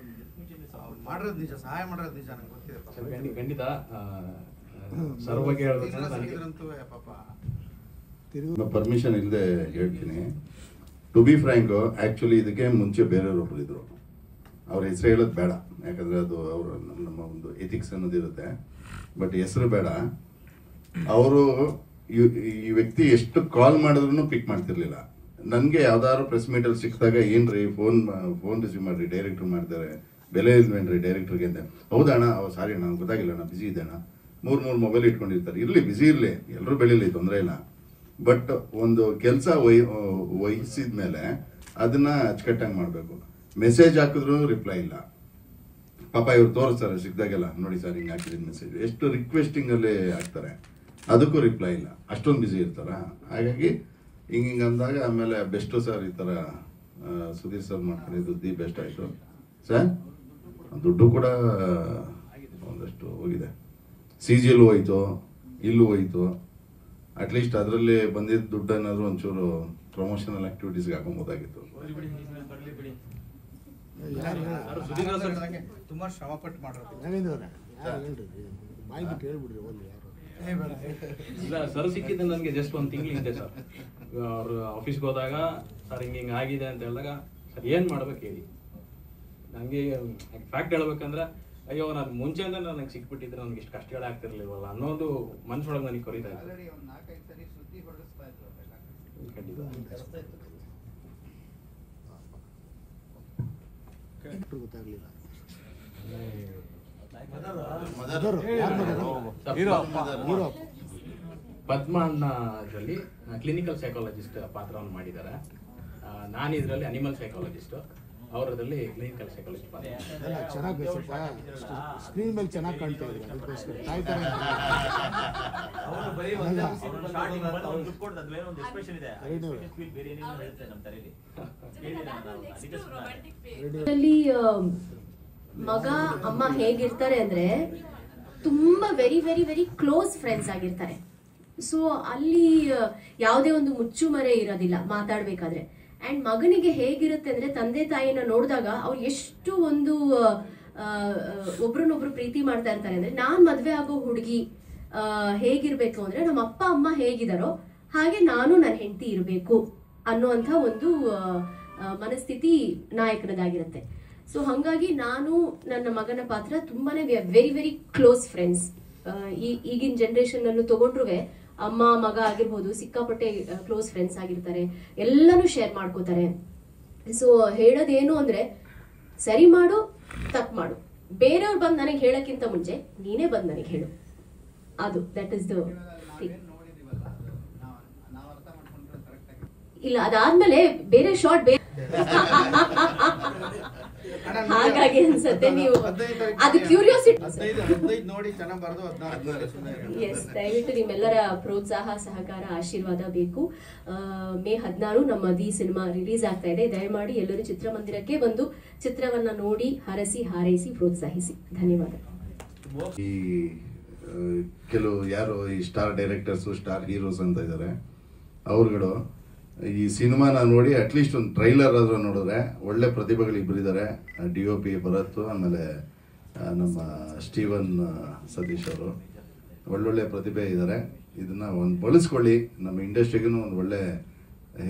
ಮಾಡಿರೋದು ನಿಜ, ಸಹಾಯ ಮಾಡಿರೋದು ನಿಜ, ನಂಗೆ ಗೊತ್ತಿದೆ. ಖಂಡಿತ ಸರ್ ಬಗ್ಗೆ ಪರ್ಮಿಷನ್ ಇಲ್ಲದೆ ಹೇಳ್ತೀನಿ. ಟು ಬಿ ಫ್ರ್ಯಾಂಕ್, ಆಕ್ಚುಲಿ ಇದಕ್ಕೆ ಮುಂಚೆ ಬೇರೆಯವರು ಇದ್ರು. ಅವ್ರ ಹೆಸರು ಹೇಳೋದು ಬೇಡ, ಯಾಕಂದ್ರೆ ಅದು ಅವರು ನಮ್ಮ ಒಂದು ಎಥಿಕ್ಸ್ ಅನ್ನೋದಿರುತ್ತೆ. ಬಟ್ ಹೆಸರು ಬೇಡ. ಅವರು ಈ ವ್ಯಕ್ತಿ ಎಷ್ಟು ಕಾಲ್ ಮಾಡಿದ್ರು ಪಿಕ್ ಮಾಡ್ತಿರ್ಲಿಲ್ಲ. ನನಗೆ ಯಾವ್ದಾದ್ರು ಪ್ರೆಸ್ ಮೀಟಲ್ಲಿ ಸಿಕ್ಕಿದಾಗ ಏನ್ರಿ ಫೋನ್ ರಿಸೀವ್ ಮಾಡ್ರಿ, ಡೈರೆಕ್ಟ್ರ್ ಮಾಡ್ತಾರೆ, ಬೆಲೆ ಇಲ್ವೇನ್ರಿ ಡೈರೆಕ್ಟ್ರಿಗೆ ಅಂತ. ಹೌದಣ್ಣ, ಸಾರಿ ಅಣ್ಣ, ಗೊತ್ತಾಗಿಲ್ಲ ಅಣ್ಣ, ಬಿಸಿ ಇದೆ ಅಣ್ಣ, ಮೂರು ಮೊಬೈಲ್ ಇಟ್ಕೊಂಡಿರ್ತಾರೆ. ಇರಲಿ, ಬ್ಯುಸಿ ಇರಲಿ, ಎಲ್ಲರೂ ಬೆಳೀಲಿ, ತೊಂದರೆ ಇಲ್ಲ. ಬಟ್ ಒಂದು ಕೆಲಸ ವಹಿಸಿದ ಮೇಲೆ ಅದನ್ನ ಅಚ್ಚುಕಟ್ಟಾಗಿ ಮಾಡಬೇಕು. ಮೆಸೇಜ್ ಹಾಕಿದ್ರು ರಿಪ್ಲೈ ಇಲ್ಲ. ಪಾಪ ಇವ್ರು ತೋರಿಸ್ತಾರೆ ಸಿಕ್ದಾಗೆಲ್ಲ, ನೋಡಿ ಸರ್ ಹಿಂಗೆ ಹಾಕಿದ್ದೀನಿ ಮೆಸೇಜ್, ಎಷ್ಟು ರಿಕ್ವೆಸ್ಟಿಂಗಲ್ಲಿ ಹಾಕ್ತಾರೆ, ಅದಕ್ಕೂ ರಿಪ್ಲೈ ಇಲ್ಲ, ಅಷ್ಟೊಂದು ಬ್ಯುಸಿ ಇರ್ತಾರ. ಹಾಗಾಗಿ ಹಿಂಗೆ ಅಂದಾಗ ಆಮೇಲೆ ಬೆಸ್ಟು ಸರ್, ಈ ಥರ ಸುಧೀರ್ ಸರ್ ಮಾಡ್ಕೊಂಡಿದ್ದು ದಿ ಬೆಸ್ಟ್ ಆಯಿತು ಸರ್. ದುಡ್ಡು ಕೂಡ ಒಂದಷ್ಟು ಹೋಗಿದೆ, CG-ಲೂ ಹೋಯ್ತು, ಇಲ್ಲೂ ಹೋಯ್ತು. ಅಟ್ಲೀಸ್ಟ್ ಅದರಲ್ಲಿ ಬಂದಿದ್ದ ದುಡ್ಡು ಏನಾದರೂ ಒಂಚೂರು ಪ್ರಮೋಷನಲ್ ಆಕ್ಟಿವಿಟೀಸ್ಗೆ ಹಾಕೊಬೋದಾಗಿತ್ತು. ತುಂಬಾ ಶ್ರಮ ಪಟ್ಟು ಮಾಡೋದು. ಇಲ್ಲ ಸರ್, ಸಿಕ್ಕಿದ್ದ ನನಗೆ ಜಸ್ಟ್ ಒಂದು ತಿಂಗಳು ಹಿಂದೆ ಸರ್. ಅವರು ಆಫೀಸ್ಗೆ ಹೋದಾಗ ಸರ್ ಹಿಂಗೆ ಆಗಿದೆ ಅಂತ ಹೇಳಿದಾಗ ಸರ್ ಏನು ಮಾಡ್ಬೇಕು ಹೇಳಿ. ನನಗೆ ಫ್ಯಾಕ್ಟ್ ಹೇಳ್ಬೇಕಂದ್ರೆ ಅಯ್ಯೋ ನಾನು ಮುಂಚೆಯಿಂದ ನನಗೆ ಸಿಕ್ಬಿಟ್ಟಿದ್ರೆ ನನಗೆ ಇಷ್ಟು ಕಷ್ಟಗಳೇ ಆಗ್ತಿರ್ಲಿಲ್ವಲ್ಲ ಅನ್ನೋದು ಮನ್ಸೊಳಗೆ ನನಗೆ ಕೊರಿತಾ ಇತ್ತು. ಪದ್ಮ ಅಣ್ಣದಲ್ಲಿ ಕ್ಲಿನಿಕಲ್ ಸೈಕಾಲಜಿಸ್ಟ್ ಪಾತ್ರವನ್ನು ಮಾಡಿದ್ದಾರೆ. ನಾನು ಇದರಲ್ಲಿ ಅನಿಮಲ್ ಸೈಕಾಲಜಿಸ್ಟ್, ಅವರದಲ್ಲಿ ಕ್ಲಿನಿಕಲ್ ಸೈಕಾಲಜಿಸ್ಟ್ ಪಾತ್ರ. ಚೆನ್ನಾಗಿ ಸ್ವಲ್ಪ ಸ್ಕ್ರೀನ್ ಮೇಲೆ ಚೆನ್ನಾಗಿ ಕಾಣ್ತಾ ಇದೆ, ಅದಕ್ಕೋಸ್ಕರ ಮಗ ಅಮ್ಮ ಹೇಗಿರ್ತಾರೆ ಅಂದ್ರೆ ತುಂಬಾ very very very close friends ಆಗಿರ್ತಾರೆ. ಸೊ ಅಲ್ಲಿ ಯಾವುದೇ ಒಂದು ಮುಚ್ಚುಮರೆ ಇರೋದಿಲ್ಲ ಮಾತಾಡ್ಬೇಕಾದ್ರೆ. ಅಂಡ್ ಮಗನಿಗೆ ಹೇಗಿರುತ್ತೆ ಅಂದ್ರೆ ತಂದೆ ತಾಯಿನ ನೋಡಿದಾಗ ಅವ್ರು ಎಷ್ಟು ಒಂದು ಒಬ್ರನ್ನೊಬ್ರು ಪ್ರೀತಿ ಮಾಡ್ತಾ ಇರ್ತಾರೆ ಅಂದ್ರೆ, ನಾನ್ ಮದ್ವೆ ಆಗೋ ಹುಡುಗಿ ಹೇಗಿರ್ಬೇಕು ಅಂದ್ರೆ ನಮ್ಮ ಅಪ್ಪ ಅಮ್ಮ ಹೇಗಿದಾರೋ ಹಾಗೆ ನಾನು ನನ್ನ ಹೆಂಡತಿ ಇರಬೇಕು ಅನ್ನುವಂಥ ಒಂದು ಮನಸ್ಥಿತಿ ನಾಯಕನದಾಗಿರುತ್ತೆ. ಸೊ ಹಾಗಾಗಿ ನಾನು ನನ್ನ ಮಗನ ಪಾತ್ರ ತುಂಬಾನೇ ವೆರಿ ವೆರಿ ಕ್ಲೋಸ್ ಫ್ರೆಂಡ್ಸ್. ಈಗಿನ ಜನರೇಷನ್ ಅನ್ನು ತಗೊಂಡ್ರು ಅಮ್ಮ ಮಗ ಆಗಿರ್ಬೋದು ಸಿಕ್ಕಾಪಟ್ಟೆ ಕ್ಲೋಸ್ ಫ್ರೆಂಡ್ಸ್ ಆಗಿರ್ತಾರೆ, ಎಲ್ಲಾನು ಶೇರ್ ಮಾಡ್ಕೋತಾರೆ. ಸೊ ಹೇಳೋದೇನು ಅಂದ್ರೆ, ಸರಿ ಮಾಡು ತಪ್ಪು ಮಾಡು, ಬೇರೆಯವ್ರು ಬಂದು ನನಗೆ ಹೇಳಕ್ಕಿಂತ ಮುಂಚೆ ನೀನೇ ಬಂದು ನನಗೆ ಹೇಳು. ಅದು ದಟ್ ಇಸ್ ದ ಥಿಂಗ್. ಇಲ್ಲ ಅದಾದ್ಮೇಲೆ ಬೇರೆ ಶಾರ್ಟ್ ಹಾಗಾಗಿ ಅನ್ಸುತ್ತೆ ನೀವು ಅದು ಕ್ಯೂರಿಯಾಸಿಟಿ. ನೋಡಿ ಚೆನ್ನಾಗಿ ಬರೆದು 16 ಎಸ್, ದಯವಿಟ್ಟು ನಿಮ್ಮೆಲ್ಲರ ಪ್ರೋತ್ಸಾಹ ಸಹಕಾರ ಆಶೀರ್ವಾದ ಬೇಕು. ಮೇ 16 ನಮ್ಮ ದಿ ಸಿನಿಮಾ ರಿಲೀಸ್ ಆಗ್ತಾ ಇದೆ. ದಯಮಾಡಿ ಎಲ್ಲರೂ ಚಿತ್ರಮಂದಿರಕ್ಕೆ ಬಂದು ಚಿತ್ರವನ್ನ ನೋಡಿ ಹರಸಿ ಹಾರೈಸಿ ಪ್ರೋತ್ಸಾಹಿಸಿ. ಧನ್ಯವಾದ. ಈ ಕೆಲವು ಯಾರು ಈ ಸ್ಟಾರ್ ಡೈರೆಕ್ಟರ್ಸು ಸ್ಟಾರ್ ಹೀರೋಸ್ ಅಂತ ಇದ್ದಾರೆ, ಅವ್ರುಗಳು ಈ ಸಿನಿಮಾನ ನೋಡಿ ಅಟ್ಲೀಸ್ಟ್ ಒಂದು ಟ್ರೈಲರ್ ಆದ್ರೂ ನೋಡಿದ್ರೆ ಒಳ್ಳೆ ಪ್ರತಿಭೆಗಳು ಇಬ್ಬರಿದ್ದಾರೆ. DOP ಭರತ್, ಆಮೇಲೆ ನಮ್ಮ ಸ್ಟೀವನ್ ಸತೀಶ್ ಅವರು ಒಳ್ಳೊಳ್ಳೆ ಪ್ರತಿಭೆ ಇದ್ದಾರೆ. ಇದನ್ನ ಒಂದು ಬಳಸ್ಕೊಳ್ಳಿ, ನಮ್ಮ ಇಂಡಸ್ಟ್ರಿಗೂ ಒಂದು ಒಳ್ಳೆ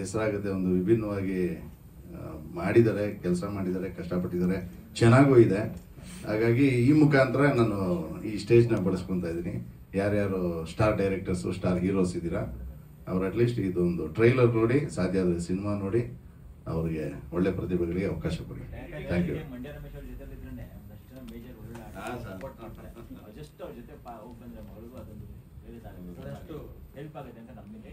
ಹೆಸರಾಗುತ್ತೆ. ಒಂದು ವಿಭಿನ್ನವಾಗಿ ಮಾಡಿದ್ದಾರೆ, ಕೆಲಸ ಮಾಡಿದ್ದಾರೆ, ಕಷ್ಟಪಟ್ಟಿದ್ದಾರೆ, ಚೆನ್ನಾಗೂ ಇದೆ. ಹಾಗಾಗಿ ಈ ಮುಖಾಂತರ ನಾನು ಈ ಸ್ಟೇಜ್ನ ಬಳಸ್ಕೊತಾ ಇದ್ದೀನಿ. ಯಾರ್ಯಾರು ಸ್ಟಾರ್ ಡೈರೆಕ್ಟರ್ಸು ಸ್ಟಾರ್ ಹೀರೋಸ್ ಇದ್ದೀರಾ ಅವ್ರು ಅಟ್ಲೀಸ್ಟ್ ಇದೊಂದು ಟ್ರೈಲರ್ ನೋಡಿ, ಸಾಧ್ಯ ಆದರೆ ಸಿನಿಮಾ ನೋಡಿ, ಅವರಿಗೆ ಒಳ್ಳೆ ಪ್ರತಿಭೆಗಳಿಗೆ ಅವಕಾಶ ಕೊಡಿ. Thank you. ಹೆಲ್ಪ್ ಆಗುತ್ತೆ ಅಂತ ನಮ್ಮಿಂದ